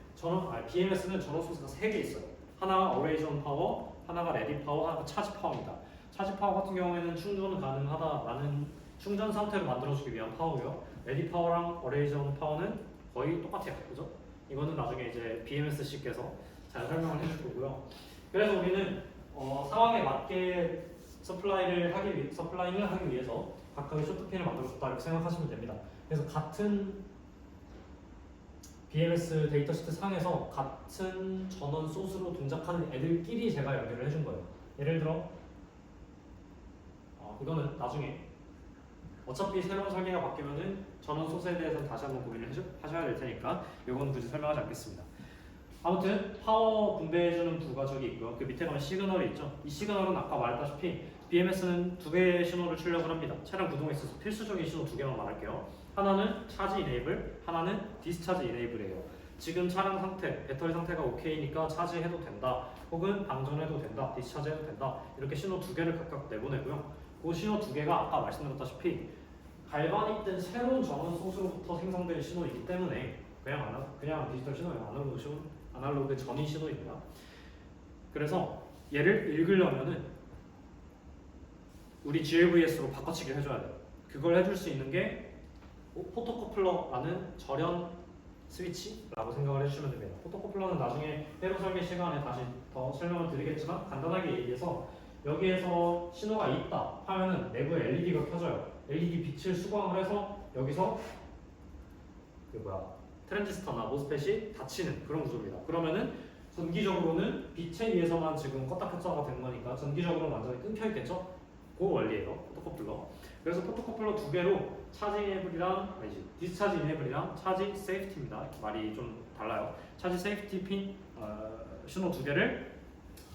BMS는 전원 소스가 3개 있어요. 하나가 어레이전 파워, 하나가 레디 파워, 하나가 차지 파워입니다. 차지 파워 같은 경우에는 충전 가능하다라는 충전 상태로 만들어주기 위한 파워고요. 레디 파워랑 어레이전 파워는 거의 똑같아요. 그죠? 이거는 나중에 이제 BMSC께서 잘 설명을 해줄 거고요. 그래서 우리는 상황에 맞게 서플라이를 하기 위해서 각각의 쇼트핀을 만들어줬다 이렇게 생각하시면 됩니다. 그래서 같은 BMS 데이터시트 상에서 같은 전원 소스로 동작하는 애들끼리 제가 연결을 해준 거예요. 예를 들어 이거는 나중에 어차피 새로운 설계가 바뀌면은 전원 소스에 대해서는 다시 한번 고민을 하셔야 될 테니까 이건 굳이 설명하지 않겠습니다. 아무튼 파워 분배해주는 부가적이 있고요. 그 밑에 가면 시그널이 있죠. 이 시그널은 아까 말했다시피 BMS는 2개의 신호를 출력을 합니다. 차량 구동에 있어서 필수적인 신호 2개만 말할게요. 하나는 차지 이네이블, 하나는 디스차지 이네이블이에요. 지금 차량 상태, 배터리 상태가 오케이니까 차지해도 된다, 혹은 방전해도 된다, 디스차지해도 된다, 이렇게 신호 2개를 각각 내보내고요. 그 신호 2개가 아까 말씀드렸다시피 갈바닉 된 새로운 전원 소스로부터 생성된 신호이기 때문에 그냥 디지털 신호예요. 아날로그 전이 신호입니다. 그래서 얘를 읽으려면은 우리 GLVS로 바꿔치기를 해줘야 돼요. 그걸 해줄 수 있는 게 포토커플러라는 절연 스위치라고 생각을 해주시면 됩니다. 포토커플러는 나중에 회로 설계 시간에 다시 더 설명을 드리겠지만 간단하게 얘기해서 여기에서 신호가 있다 하면은 내부에 LED가 켜져요. LED 빛을 수광을 해서 여기서 트랜지스터나 모스펫이 닫히는 그런 구조입니다. 그러면은 전기적으로는 빛에 의해서만 지금 껐다 켰다가 된 거니까 전기적으로는 완전히 끊겨 있겠죠? 그 원리예요. 포토커플러. 그래서 포토커플러 2개로 차지 이네이블이랑 디스차지 이네이블이랑 차지 세이프티입니다. 말이 좀 달라요. 차지 세이프티 핀 신호 2개를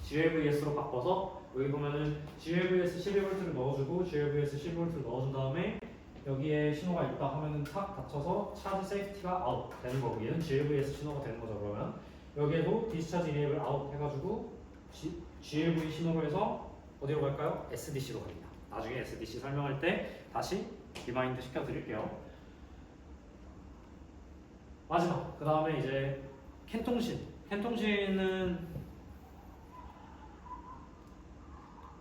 GLVS로 바꿔서 여기 보면은 GLVS 12V를 넣어주고 GLVS 12V를 넣어준 다음에 여기에 신호가 있다 하면은 탁 닫혀서 차지 세이프티가 아웃 되는 거고 얘는 GLVS 신호가 되는 거죠. 그러면 여기에도 디스차지 이네이블 아웃 해가지고 GLV 신호로 해서 어디로 갈까요? SDC로 갑니다. 나중에 SDC 설명할 때 다시 리마인드 시켜드릴게요. 마지막 그 다음에 이제 캔통신은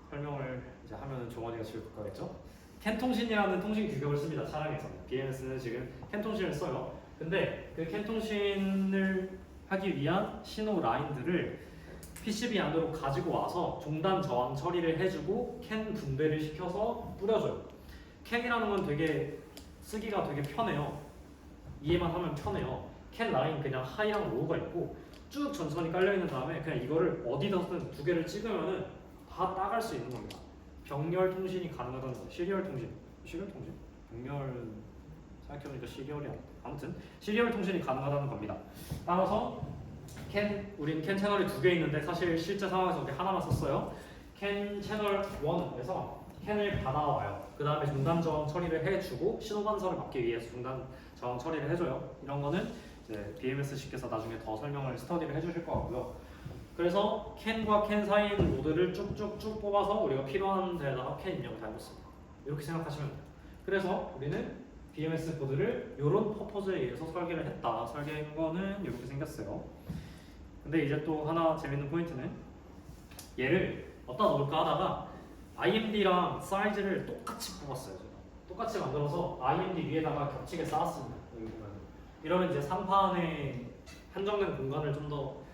설명을 이제 하면은 종원이가 즐길 거겠죠? 캔통신이라는 통신 규격을 씁니다. 차량에서 BMS는 지금 캔통신을 써요. 근데 그 캔통신을 하기 위한 신호 라인들을 PCB 안으로 가지고 와서 종단 저항 처리를 해주고 캔 분배를 시켜서 뿌려줘요. 캔이라는 건 되게 쓰기가 되게 편해요. 이해만 하면 편해요. 캔 라인 그냥 하이랑 로우가 있고 쭉 전선이 깔려 있는 다음에 그냥 이거를 어디다든 2개를 찍으면은 다 따갈 수 있는 겁니다. 병렬 통신이 가능하다는 거. 시리얼 통신? 병렬 생각해보니까 시리얼이 아닌데 아무튼 시리얼 통신이 가능하다는 겁니다. 따라서 우린 캔 채널이 2개 있는데 사실 실제 상황에서 우리 하나만 썼어요. 캔 채널 1에서 캔을 받아와요. 그 다음에 중단 저항 처리를 해주고 신호 반사를 막기 위해서 중단 저항 처리를 해줘요. 이런 거는 이제 BMS씨께서 나중에 더 설명을 스터디를 해주실 것 같고요. 그래서 캔과 캔 사이 있는 노드를 쭉쭉쭉 뽑아서 우리가 필요한 데다가 캔 입력을 다 해줬습니다. 이렇게 생각하시면 돼요. 그래서 우리는 BMS 보드를 이런 퍼포즈에 의해서 설계를 했다. 설계한 거는 이렇게 생겼어요. 근데 이제 또 하나 재밌는 포인트는 얘를 어디다 놓을까 하다가 IMD랑 사이즈를 똑같이 뽑았어요. 제가 똑같이 만들어서 IMD 위에다가 겹치게 쌓았습니다. 여기 보면 이러면 이제 상판에 한정된 공간을 좀 더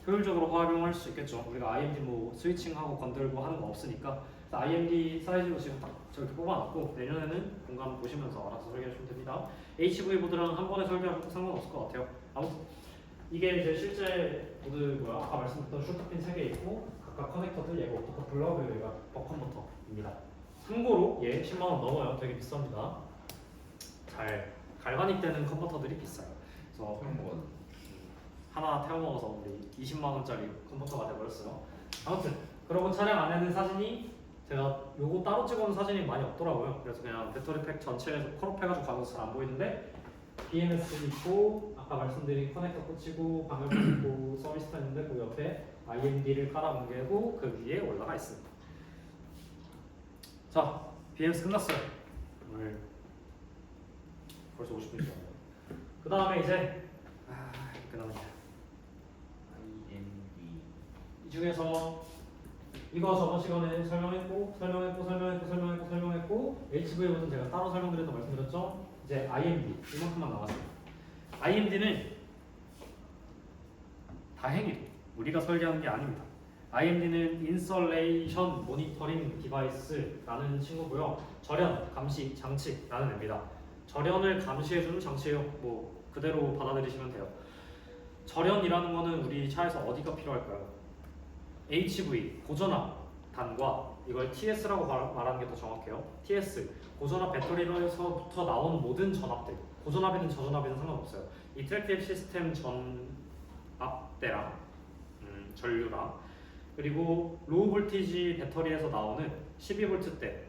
효율적으로 활용할 수 있겠죠. 우리가 IMD 뭐 스위칭하고 건들고 하는 거 없으니까 IMD 사이즈로 지금 딱 저렇게 뽑아놨고 내년에는 공간 보시면서 알아서 설계하시면 됩니다. HV 보드랑 한 번에 설계하셔도 상관없을 것 같아요. 아무튼 이게 이제 실제 보드 아까 말씀드렸던 슈트핀 3개 있고 각각 커넥터들 얘가 오토커플러 그리고 얘가 버컨버터입니다. 참고로 얘 10만 원 넘어요. 되게 비쌉니다. 잘 갈바닉되는 컨버터들이 비싸요. 그래서 한번 하나 태워먹어서 우리 20만 원짜리 컨버터가 돼버렸어요. 아무튼 그러고 차량 안에는 사진이 제가 요거 따로 찍어놓은 사진이 많이 없더라고요. 그래서 그냥 배터리팩 전체에서 크롭해가지고 가져서 잘 안 보이는데 BMS 있고 아까 말씀드린 커넥터 꽂히고 방열판 있고 서비스타 있는데 그 옆에 IMD를 깔아 공개하고 그 위에 올라가 있습니다. 자, BMS 끝났어요. 오늘 벌써 50분이 지났네요. 그 다음에 이제 끝납니다. IMD 이 중에서 이거 저번 시간에 설명했고 HV보드는 제가 따로 설명드렸다 말씀드렸죠. 이제 IMD 이만큼만 나왔어요. IMD는 다행히도 우리가 설계하는 게 아닙니다. IMD는 인설레이션 모니터링 디바이스라는 친구고요. 절연 감시 장치라는 애입니다. 절연을 감시해주는 장치예요. 뭐 그대로 받아들이시면 돼요. 절연이라는 거는 우리 차에서 어디가 필요할까요? HV 고전압 단과 이걸 TS라고 말하는 게 더 정확해요. TS 고전압 배터리에서부터 나오는 모든 전압들, 고전압이든 저전압이든 상관없어요. 이 트랙티브 시스템 전압대랑 전류랑 그리고 로우 볼티지 배터리에서 나오는 12V대의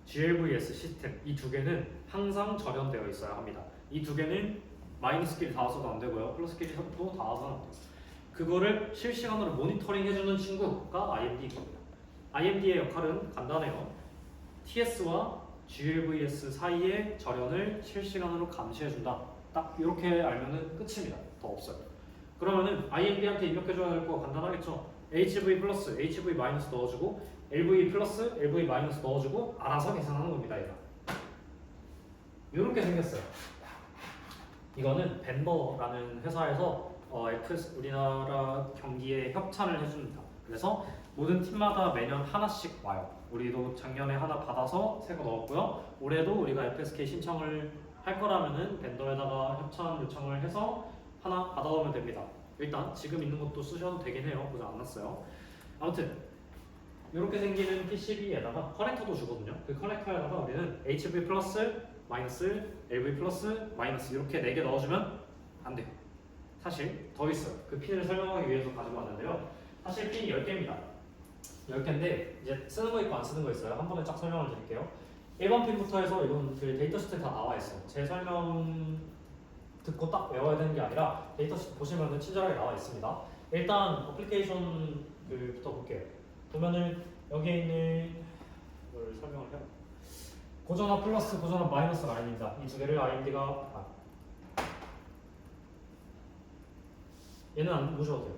GLVS 시스템, 이 두 개는 항상 절연되어 있어야 합니다. 이 두 개는 마이너스끼리 닿아서도 안 되고요, 플러스끼리도 닿아서는 안 돼요. 그거를 실시간으로 모니터링 해주는 친구가 IMD입니다. IMD의 역할은 간단해요. TS와 GLVS 사이의 절연을 실시간으로 감시해준다. 딱 이렇게 알면은 끝입니다. 더 없어요. 그러면은 IMD한테 입력해줘야 할 거 간단하겠죠. HV 플러스, HV 마이너스 넣어주고 LV 플러스, LV 마이너스 넣어주고 알아서 계산하는 겁니다. 얘가 이렇게 생겼어요. 이거는 벤더라는 회사에서 우리나라 경기에 협찬을 해줍니다. 그래서 모든 팀마다 매년 하나씩 와요. 우리도 작년에 하나 받아서 새 거 넣었고요. 올해도 우리가 FSK 신청을 할 거라면은 벤더에다가 협찬 요청을 해서 하나 받아오면 됩니다. 일단 지금 있는 것도 쓰셔도 되긴 해요. 고장 안 났어요. 아무튼 이렇게 생기는 PCB에다가 커넥터도 주거든요. 그 커넥터에다가 우리는 HV 플러스, 마이너스, LV 플러스, 마이너스 이렇게 4개 넣어주면 안 돼요. 사실 더 있어요. 그 핀을 설명하기 위해서 가지고 왔는데요. 사실 핀이 10개입니다. 10개인데 이제 쓰는 거 있고 안 쓰는 거 있어요. 한 번에 쫙 설명을 드릴게요. 1번 핀부터 해서 이건 그 데이터 시트에 다 나와 있어요. 제 설명 듣고 딱 외워야 되는 게 아니라 데이터 시트 보시면 친절하게 나와 있습니다. 일단 어플리케이션부터 볼게요. 보면은 여기에 있는 걸 설명을 해요. 고전압 플러스, 고전압 마이너스가 아닙니다. 이 두 개를 IMD가 얘는 안 보셔도 돼요.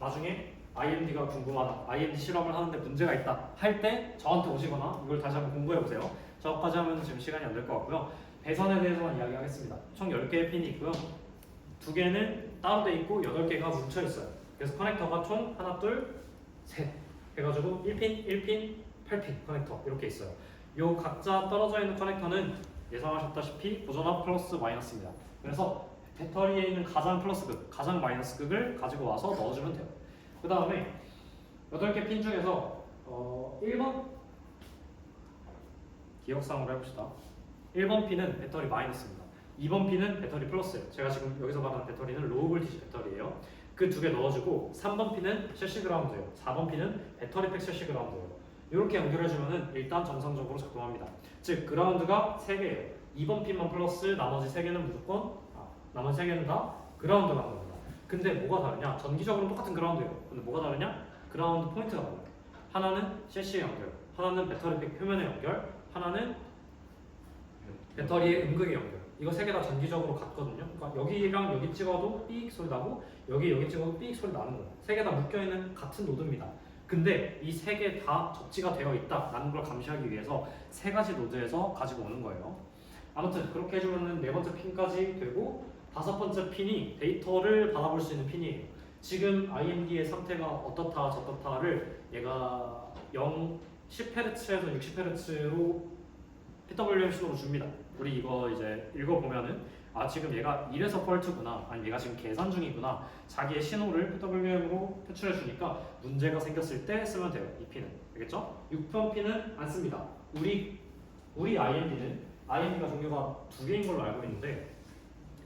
나중에 IMD가 궁금하다, IMD 실험을 하는데 문제가 있다 할 때 저한테 오시거나 이걸 다시 한번 공부해 보세요. 저까지 하면 지금 시간이 안 될 것 같고요. 배선에 대해서만 이야기하겠습니다. 총 10개의 핀이 있고요. 2개는 따로 돼 있고 8개가 뭉쳐 있어요. 그래서 커넥터가 총 하나, 둘, 셋 해가지고 1핀, 1핀, 8핀 커넥터 이렇게 있어요. 요 각자 떨어져 있는 커넥터는 예상하셨다시피 고전압 플러스 마이너스입니다. 그래서 배터리에 있는 가장 플러스 극, 가장 마이너스 극을 가지고 와서 넣어주면 돼요. 그 다음에 8개 핀 중에서 1번 기억상으로 해봅시다. 1번 핀은 배터리 마이너스입니다. 2번 핀은 배터리 플러스예요. 제가 지금 여기서 말하는 배터리는 로우 볼티지 배터리예요. 그 두 개 넣어주고 3번 핀은 셰시 그라운드예요. 4번 핀은 배터리 팩 셰시 그라운드예요. 이렇게 연결해주면은 일단 정상적으로 작동합니다. 즉 그라운드가 3개예요. 2번 핀만 플러스 나머지 3개는 무조건 나머지 3개는 다 그라운드라는 겁니다. 근데 뭐가 다르냐? 전기적으로 똑같은 그라운드예요. 근데 뭐가 다르냐? 그라운드 포인트가 달라요. 하나는 셰시의 연결, 하나는 배터리 팩 표면의 연결, 하나는 배터리의 음극의 연결. 이거 세 개 다 전기적으로 같거든요. 그러니까 여기랑 여기 찍어도 삐익 소리 나고 여기 찍어도 삐익 소리 나는 거예요. 세 개 다 묶여있는 같은 노드입니다. 근데 이 세 개 다 접지가 되어 있다라는 걸 감시하기 위해서 세 가지 노드에서 가지고 오는 거예요. 아무튼 그렇게 해주면은 네 번째 핀까지 되고 다섯 번째 핀이 데이터를 받아볼 수 있는 핀이에요. 지금 IMD의 상태가 어떻다 저떻다를 얘가 10Hz에서 60Hz로 PWMC로 줍니다. 우리 이거 이제 읽어보면은 지금 얘가 1에서 펄트구나, 아니 얘가 지금 계산 중이구나, 자기의 신호를 PWM으로 표출해 주니까 문제가 생겼을 때 쓰면 돼요. 이 핀은. 알겠죠? 6번 핀은 안 씁니다. 우리 IMD가 종류가 두 개인 걸로 알고 있는데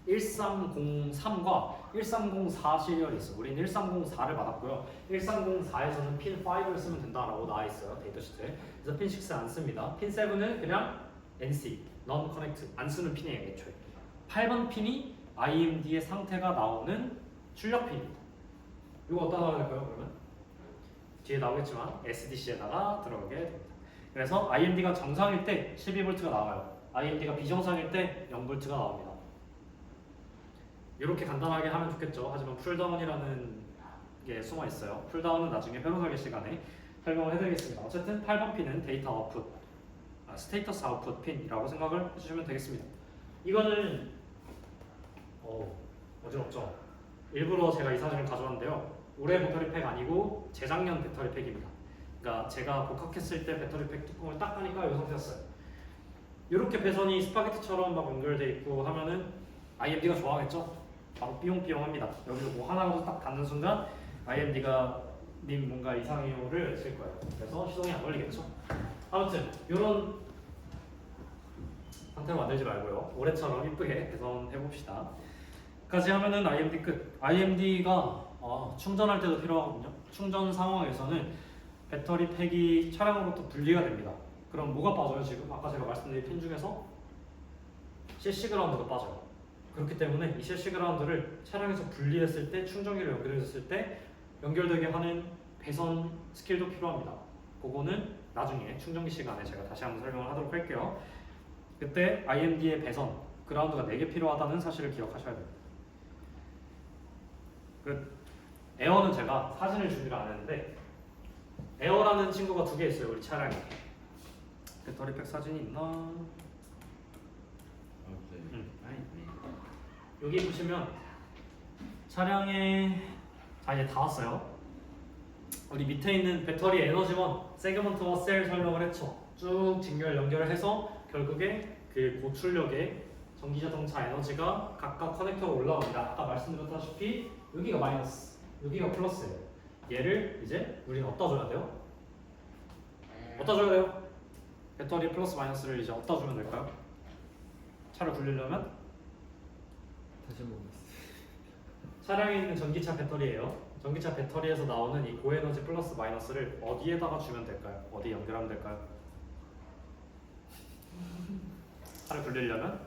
1303과 1304 시리얼이 있어요. 우리는 1304를 받았고요. 1304에서는 핀 5를 쓰면 된다라고 나와 있어요. 데이터시트에. 그래서 핀 6 안 씁니다. 핀 7은 그냥 NC, Non Connect 안 쓰는 핀이에요. 애초에. 8번 핀이 IMD의 상태가 나오는 출력 핀입니다. 이거 어디다 넣어야 될까요? 그러면 뒤에 나오겠지만 SDC에다가 들어가게 됩니다. 그래서 IMD가 정상일 때 12V가 나와요. IMD가 비정상일 때 0V가 나옵니다. 이렇게 간단하게 하면 좋겠죠. 하지만 풀다운이라는 게 숨어 있어요. 풀다운은 나중에 회로 설계 시간에 설명을 해드리겠습니다. 어쨌든 8번 핀은 데이터 아웃풋, 스테이터스 아웃풋 핀이라고 생각을 해주시면 되겠습니다. 이거는 어지럽죠? 일부러 제가 이 사진을 가져왔는데요. 올해 배터리 팩 아니고 재작년 배터리 팩입니다. 그러니까 제가 복학했을 때 배터리 팩 뚜껑을 딱 하니까 이 상태였어요. 이렇게 배선이 스파게티처럼 막 연결돼 있고 하면은 IMD가 좋아하겠죠? 바로 삐용삐용합니다. 여기서 뭐 하나라도 딱 닿는 순간 IMD가 님 뭔가 이상해요를 외칠 거예요. 그래서 시동이 안 걸리겠죠? 아무튼 이런 상태로 만들지 말고요. 올해처럼 이쁘게 개선해 봅시다. 까지 하면은 IMD 끝. IMD가 충전할 때도 필요하거든요. 충전 상황에서는 배터리 팩이 차량으로부터 분리가 됩니다. 그럼 뭐가 빠져요 지금? 아까 제가 말씀드린 핀 중에서 CC 그라운드가 빠져요. 그렇기 때문에 이 CC 그라운드를 차량에서 분리했을 때 충전기를 연결했을 때 연결되게 하는 배선 스킬도 필요합니다. 그거는 나중에 충전기 시간에 제가 다시 한번 설명을 하도록 할게요. 그때 IMD의 배선, 그라운드가 4개 필요하다는 사실을 기억하셔야 됩니다. 에어는 제가 사진을 준비를 안 했는데 에어라는 친구가 2개 있어요. 우리 차량에. 배터리 팩 사진이 있나? 여기 보시면 차량에 이제 다 왔어요. 우리 밑에 있는 배터리 에너지원 세그먼트와 셀 설명을 했죠. 쭉 직렬 연결해서 결국에 그 고출력의 전기자동차 에너지가 각각 커넥터로 올라옵니다. 아까 말씀드렸다시피 여기가 마이너스, 여기가 플러스예요. 얘를 이제 우리는 어디다 줘야 돼요? 어디다 줘야 돼요? 배터리 플러스 마이너스를 이제 어디다 주면 될까요? 차를 굴리려면 다시 보겠습니다. 차량에 있는 전기차 배터리예요. 전기차 배터리에서 나오는 이 고에너지 플러스 마이너스를 어디에다가 주면 될까요? 어디 연결하면 될까요? 차를 굴리려면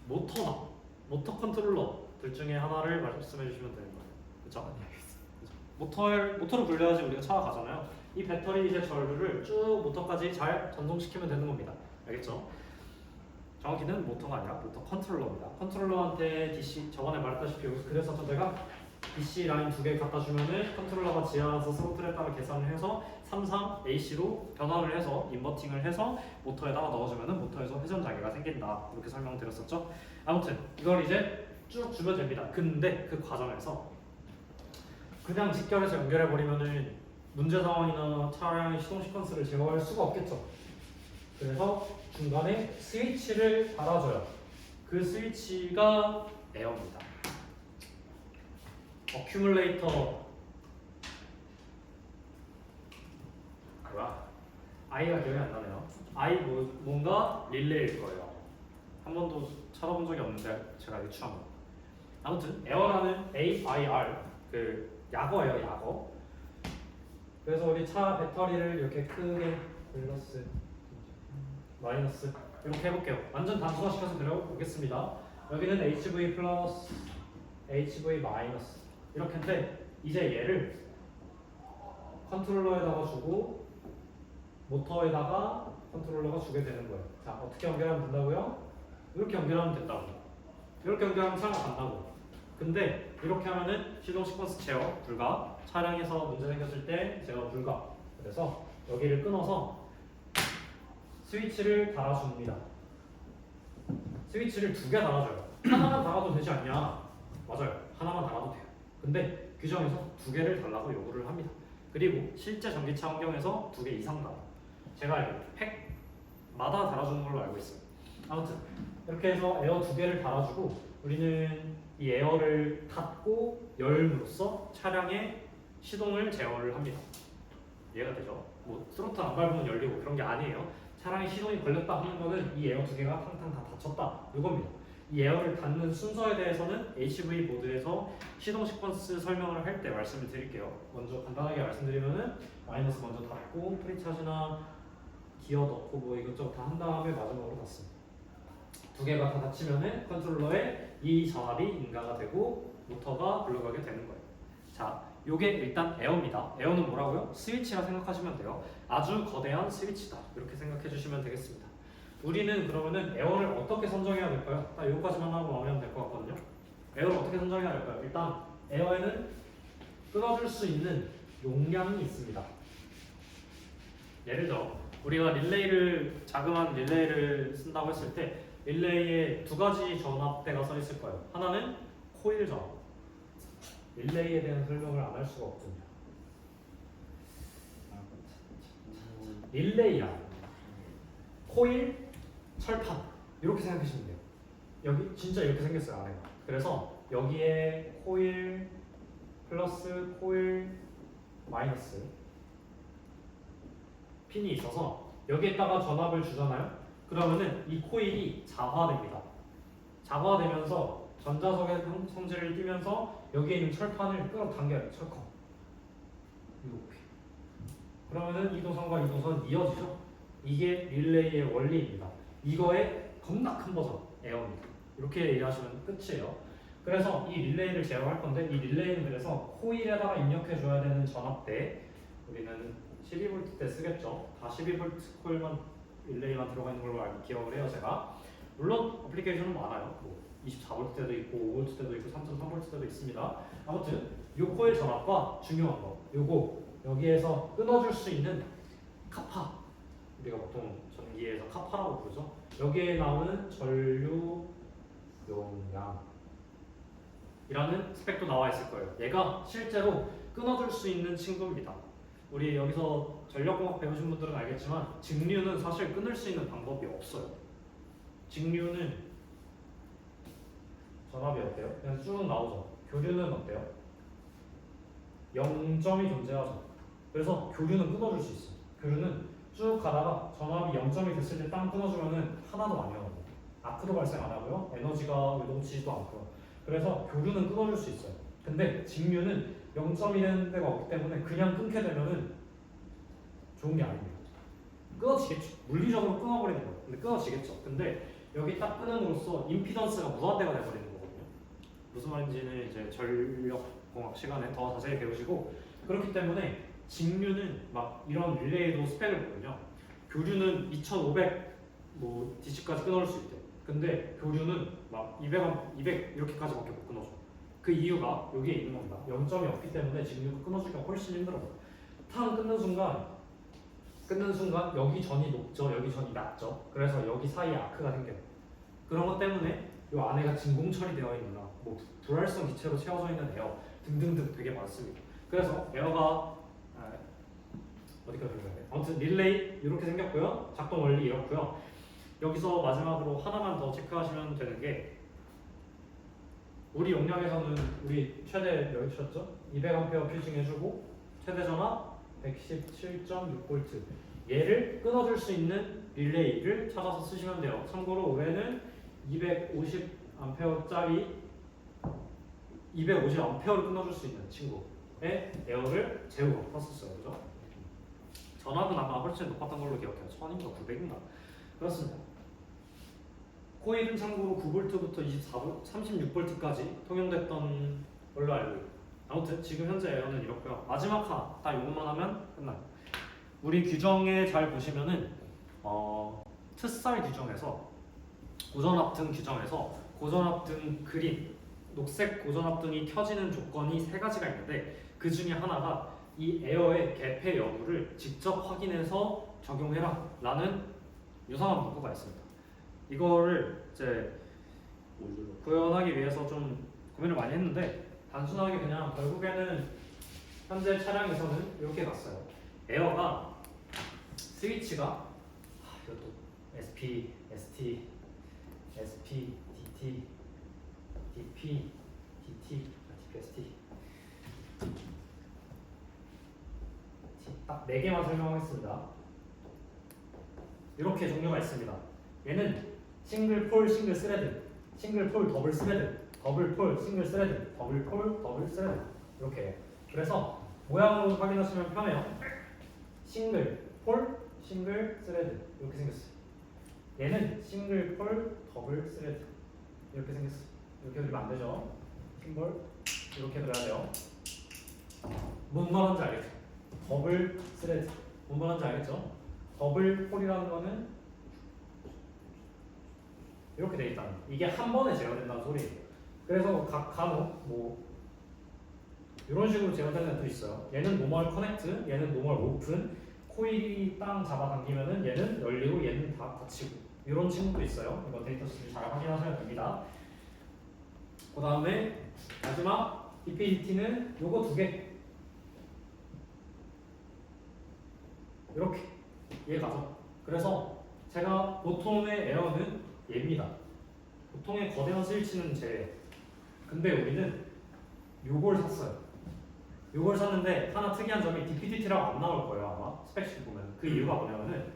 모터 컨트롤러 둘 중에 하나를 말씀해 주시면 되는 거예요. 그렇죠? 모터를 굴려야지 우리가 차가 가잖아요. 이 배터리 이제 전류를 쭉 모터까지 잘 전송시키면 되는 겁니다. 알겠죠? 정확히는 모터가 아니라 모터 컨트롤러입니다. 컨트롤러한테 DC, 저번에 말했다시피 여기서 그랬었죠. 제가 DC 라인 2개 갖다 주면은 컨트롤러가 지하에서 스로틀에 따라 계산을 해서 33 AC로 변환을 해서 인버팅을 해서 모터에다가 넣어주면은 모터에서 회전 장애가 생긴다. 이렇게 설명드렸었죠. 아무튼 이걸 이제 쭉 주면 됩니다. 근데 그 과정에서 그냥 직결해서 연결해 버리면은 문제 상황이나 차량의 시동 시퀀스를 제어할 수가 없겠죠. 그래서 중간에 스위치를 달아줘요. 그 스위치가 에어입니다. 어큐뮬레이터 I가 기억이 안 나네요. 뭔가 릴레이일 거예요. 한 번도 찾아본 적이 없는데 제가 유추한 거. 아무튼 에어라는 AIR 그 약어예요, 약어. 그래서 우리 차 배터리를 이렇게 크게 플러스 마이너스 이렇게 해볼게요. 완전 단순화시켜서 그려보겠습니다. 여기는 HV 플러스 HV 마이너스 이렇게인데 이제 얘를 컨트롤러에다가 주고 모터에다가 컨트롤러가 주게 되는 거예요. 자, 어떻게 연결하면 된다고요? 이렇게 연결하면 된다고. 이렇게 연결하면 차가 간다고. 근데 이렇게 하면은 시동 시퀀스 제어 불가. 차량에서 문제 생겼을 때 제어 불가. 그래서 여기를 끊어서 스위치를 달아줍니다. 스위치를 2개 달아줘요. 하나만 달아도 되지 않냐? 맞아요. 하나만 달아도 돼요. 근데 규정에서 2개를 달라고 요구를 합니다. 그리고 실제 전기차 환경에서 2개 이상 달아. 제가 알기로 팩마다 달아주는 걸로 알고 있어요. 아무튼 이렇게 해서 에어 2개를 달아주고 우리는 이 에어를 닫고 열므로써 차량의 시동을 제어를 합니다. 이해가 되죠? 뭐 스로틀 안 밟으면 열리고 그런 게 아니에요. 차량에 시동이 걸렸다 하는 거는 이 에어 2개가 탕탕 다 닫혔다 이겁니다. 이 에어를 닫는 순서에 대해서는 HV 보드에서 시동 시퀀스 설명을 할 때 말씀을 드릴게요. 먼저 간단하게 말씀드리면은 마이너스 먼저 닫고 프리차지나 기어 넣고 뭐 이것저것 다 한 다음에 마지막으로 닫습니다. 2개가 다 닫히면은 컨트롤러에 이 전압이 인가가 되고 모터가 불러가게 되는 거예요. 자, 요게 일단 에어입니다. 에어는 뭐라고요? 스위치라 생각하시면 돼요. 아주 거대한 스위치다. 이렇게 생각해 주시면 되겠습니다. 우리는 그러면은 에어를 어떻게 선정해야 될까요? 딱 요거까지만 하고 마무리하면 될 것 같거든요. 에어를 어떻게 선정해야 될까요? 일단 에어에는 끊어줄 수 있는 용량이 있습니다. 예를 들어 우리가 릴레이를 자그마한 릴레이를 쓴다고 했을 때 릴레이에 2가지 전압대가 써 있을 거예요. 하나는 코일 전압. 릴레이에 대한 설명을 안 할 수가 없군요. 릴레이야. 코일, 철판 이렇게 생각하시면 돼요. 여기 진짜 이렇게 생겼어요, 안에가. 그래서 여기에 코일 플러스 코일 마이너스 핀이 있어서 여기에다가 전압을 주잖아요. 그러면은 이 코일이 자화됩니다. 자화되면서 전자석의 성질을 띠면서 여기에 있는 철판을 끌어당겨요. 철컹. 이렇게. 그러면은 이 도선과 이 도선 이어지죠. 이게 릴레이의 원리입니다. 이거의 겁나 큰 버전 에어입니다. 이렇게 이해하시면 끝이에요. 그래서 이 릴레이를 제어할 건데 이 릴레이는 그래서 코일에다가 입력해 줘야 되는 전압대 우리는 12V 때 쓰겠죠. 다 12V 코일만 릴레이만 들어가 있는 걸로 기억을 해요 제가. 물론 어플리케이션은 많아요. 뭐 24V 때도 있고 5V 때도 있고 3.3V 때도 있습니다. 아무튼 이 코일 전압과 중요한 거 요거 여기에서 끊어줄 수 있는 카파 우리가 보통 전기에서 카파라고 부르죠. 여기에 나오는 전류 용량이라는 스펙도 나와 있을 거예요. 얘가 실제로 끊어줄 수 있는 친구입니다. 우리 여기서 전력공학 배우신 분들은 알겠지만 직류는 사실 끊을 수 있는 방법이 없어요. 직류는 전압이 어때요? 그냥 쭉 나오죠. 교류는 어때요? 0점이 존재하죠. 그래서 교류는 끊어줄 수 있어요. 교류는 쭉 가다가 전압이 0점이 됐을 때 땅 끊어주면은 하나도 안 일어나요. 아크도 발생 안 하고요. 에너지가 요동치지도 않고요. 그래서 교류는 끊어줄 수 있어요. 근데 직류는 0점이 되는 데가 없기 때문에 그냥 끊게 되면은 좋은 게 아닙니다. 끊어지겠죠. 물리적으로 끊어버리는 거예요. 근데 끊어지겠죠. 근데 여기 딱 끊음으로써 임피던스가 무한대가 돼버리는 거거든요. 무슨 말인지는 이제 전력공학 시간에 더 자세히 배우시고 그렇기 때문에 직류는 막 이런 릴레이도 스펙을 보면요. 교류는 2500 뭐 DC까지 끊어줄 수 있대. 근데 교류는 막 200 이렇게까지밖에 못 끊어줘. 그 이유가 여기에 있는 겁니다. 0점이 없기 때문에 직류가 끊어주기가 훨씬 힘들어요. 탕 끊는 순간 여기 전이 높죠, 여기 전이 낮죠. 그래서 여기 사이에 아크가 생겨요. 그런 것 때문에 이 안에가 진공 처리되어 있는 뭐 불활성 기체로 채워져 있는 에어 등등등 되게 많습니다. 그래서 에어가 어디까지 읽어야 돼? 아무튼 릴레이 이렇게 생겼고요. 작동 원리 이렇고요. 여기서 마지막으로 하나만 더 체크하시면 되는 게 우리 용량에서는 우리 최대 몇 쳤죠? 200A 퓨징해주고 최대 전압 117.6V 얘를 끊어줄 수 있는 릴레이를 찾아서 쓰시면 돼요. 참고로 올해는 250A짜리 250A를 끊어줄 수 있는 친구의 에어를 제우고 풀었었어요. 그죠? 전압은 아마 훨씬 높았던 걸로 기억해요. 1000인가 900인가 그렇습니다. 코일은 참고로 9V부터 36V까지 통용됐던 걸로 알고 있고, 아무튼 지금 현재 에어는 이렇고요. 마지막 하나 딱 이것만 하면 끝나요. 우리 규정에 잘 보시면은 트쌀 규정에서 고전압등 규정에서 고전압등 그린 녹색 고전압등이 켜지는 조건이 세 가지가 있는데 그 중에 하나가 이 에어의 개폐 여부를 직접 확인해서 적용해라 라는 유사한 문구가 있습니다. 이거를 이제 구현하기 위해서 좀 고민을 많이 했는데 단순하게 그냥 결국에는 현재 차량에서는 이렇게 갔어요. 에어가 스위치가 이것도 SP, ST, SP, DT, DP, DT, ST 딱 4개만 설명하겠습니다. 이렇게 종류가 있습니다. 얘는 싱글 폴 싱글 스레드, 싱글 폴 더블 스레드, 더블 폴 싱글 스레드, 더블 폴 더블 스레드 이렇게. 그래서 모양으로 확인하시면 편해요. 싱글 폴 싱글 스레드 이렇게 생겼어요. 얘는 싱글 폴 더블 스레드 이렇게 생겼어요. 이렇게 그리면 안 되죠. 심볼 이렇게 그려야 돼요. 뭔 말인지 알겠죠? 더블 스레드 뭔 말인지 알겠죠? 더블 폴이라는 거는 이렇게 돼 있다는 거. 이게 한 번에 제어된다는 소리예요. 그래서 간혹 뭐 이런 식으로 제어되는 애도 있어요. 얘는 노멀 커넥트, 얘는 노멀 오픈. 코일이 땅 잡아당기면은 얘는 열리고 얘는 다 닫히고 이런 친구도 있어요. 이거 데이터 시트 잘 확인하셔야 됩니다. 그 다음에 마지막 DPDT는 요거 2개 이렇게 얘가죠. 그래서 제가 보통의 에어는 얘입니다. 보통의 거대한 스위치는 제 근데 우리는 요걸 샀어요. 요걸 샀는데 하나 특이한 점이 DPDT라고 안 나올 거예요. 아마 스펙sheet 보면. 그 이유가 뭐냐면은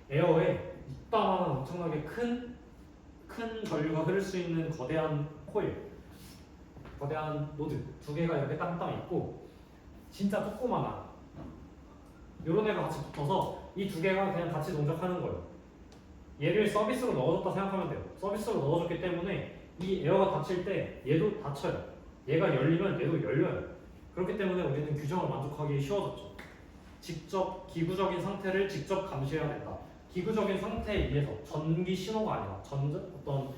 에어에 이따만한 엄청나게 큰 전류가 흐를 수 있는 거대한 코일, 거대한 노드 2개가 이렇게 땅땅 있고 진짜 조그마한 요런 애가 같이 붙어서 이 2개가 그냥 같이 동작하는 거예요. 얘를 서비스로 넣어줬다 생각하면 돼요. 서비스로 넣어줬기 때문에 이 에어가 닫힐 때 얘도 닫혀요. 얘가 열리면 얘도 열려요. 그렇기 때문에 우리는 규정을 만족하기 쉬워졌죠. 직접 기구적인 상태를 직접 감시해야 된다. 기구적인 상태에 의해서 전기 신호가 아니라 어떤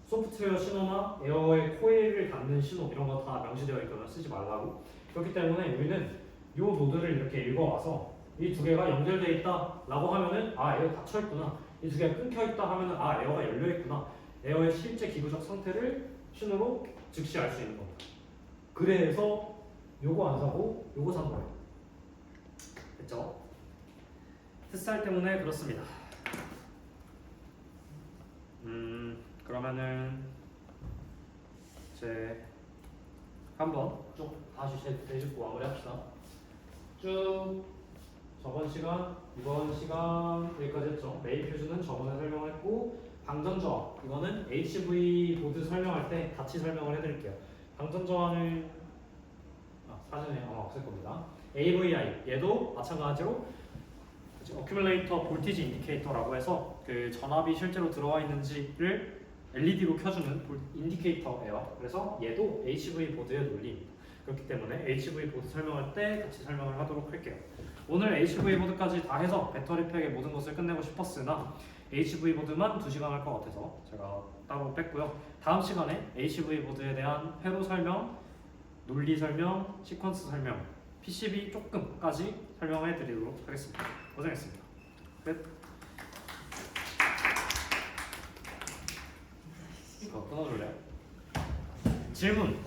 소프트웨어 신호나 에어의 코일을 닫는 신호 이런 거 다 명시되어 있거나 쓰지 말라고. 그렇기 때문에 우리는 이 노드를 이렇게 읽어와서 이 2개가 연결되어 있다라고 하면은 아 에어 닫혀 있구나. 이 2개가 끊겨 있다 하면은 아 에어가 열려 있구나. 에어의 실제 기구적 상태를 신호로 즉시 알 수 있는 겁니다. 그래서 요거 안 사고 요거 산 거예요. 됐죠? 햇살 때문에 그렇습니다. 그러면은 이제 한번 쭉 다시 되짚고 마무리합시다. 쭉 저번 시간, 이번 시간 여기까지 했죠. 메인 퓨즈는 저번에 설명했고 방전저항 이거는 HV 보드 설명할 때 같이 설명을 해드릴게요. 방전저항을 사전에 아마 없을 겁니다. AVI 얘도 마찬가지로 어큐뮬레이터 볼티지 인디케이터라고 해서 그 전압이 실제로 들어와 있는지를 LED로 켜주는 인디케이터예요. 그래서 얘도 HV 보드의 논리입니다. 그렇기 때문에 HV 보드 설명할 때 같이 설명을 하도록 할게요. 오늘 HV 보드까지 다 해서 배터리팩의 모든 것을 끝내고 싶었으나 HV 보드만 2시간 할 것 같아서 제가 따로 뺐고요. 다음 시간에 HV 보드에 대한 회로 설명, 논리 설명, 시퀀스 설명, PCB 조금까지 설명해 드리도록 하겠습니다. 고생했습니다. 끝. 끊어줄래요? 질문.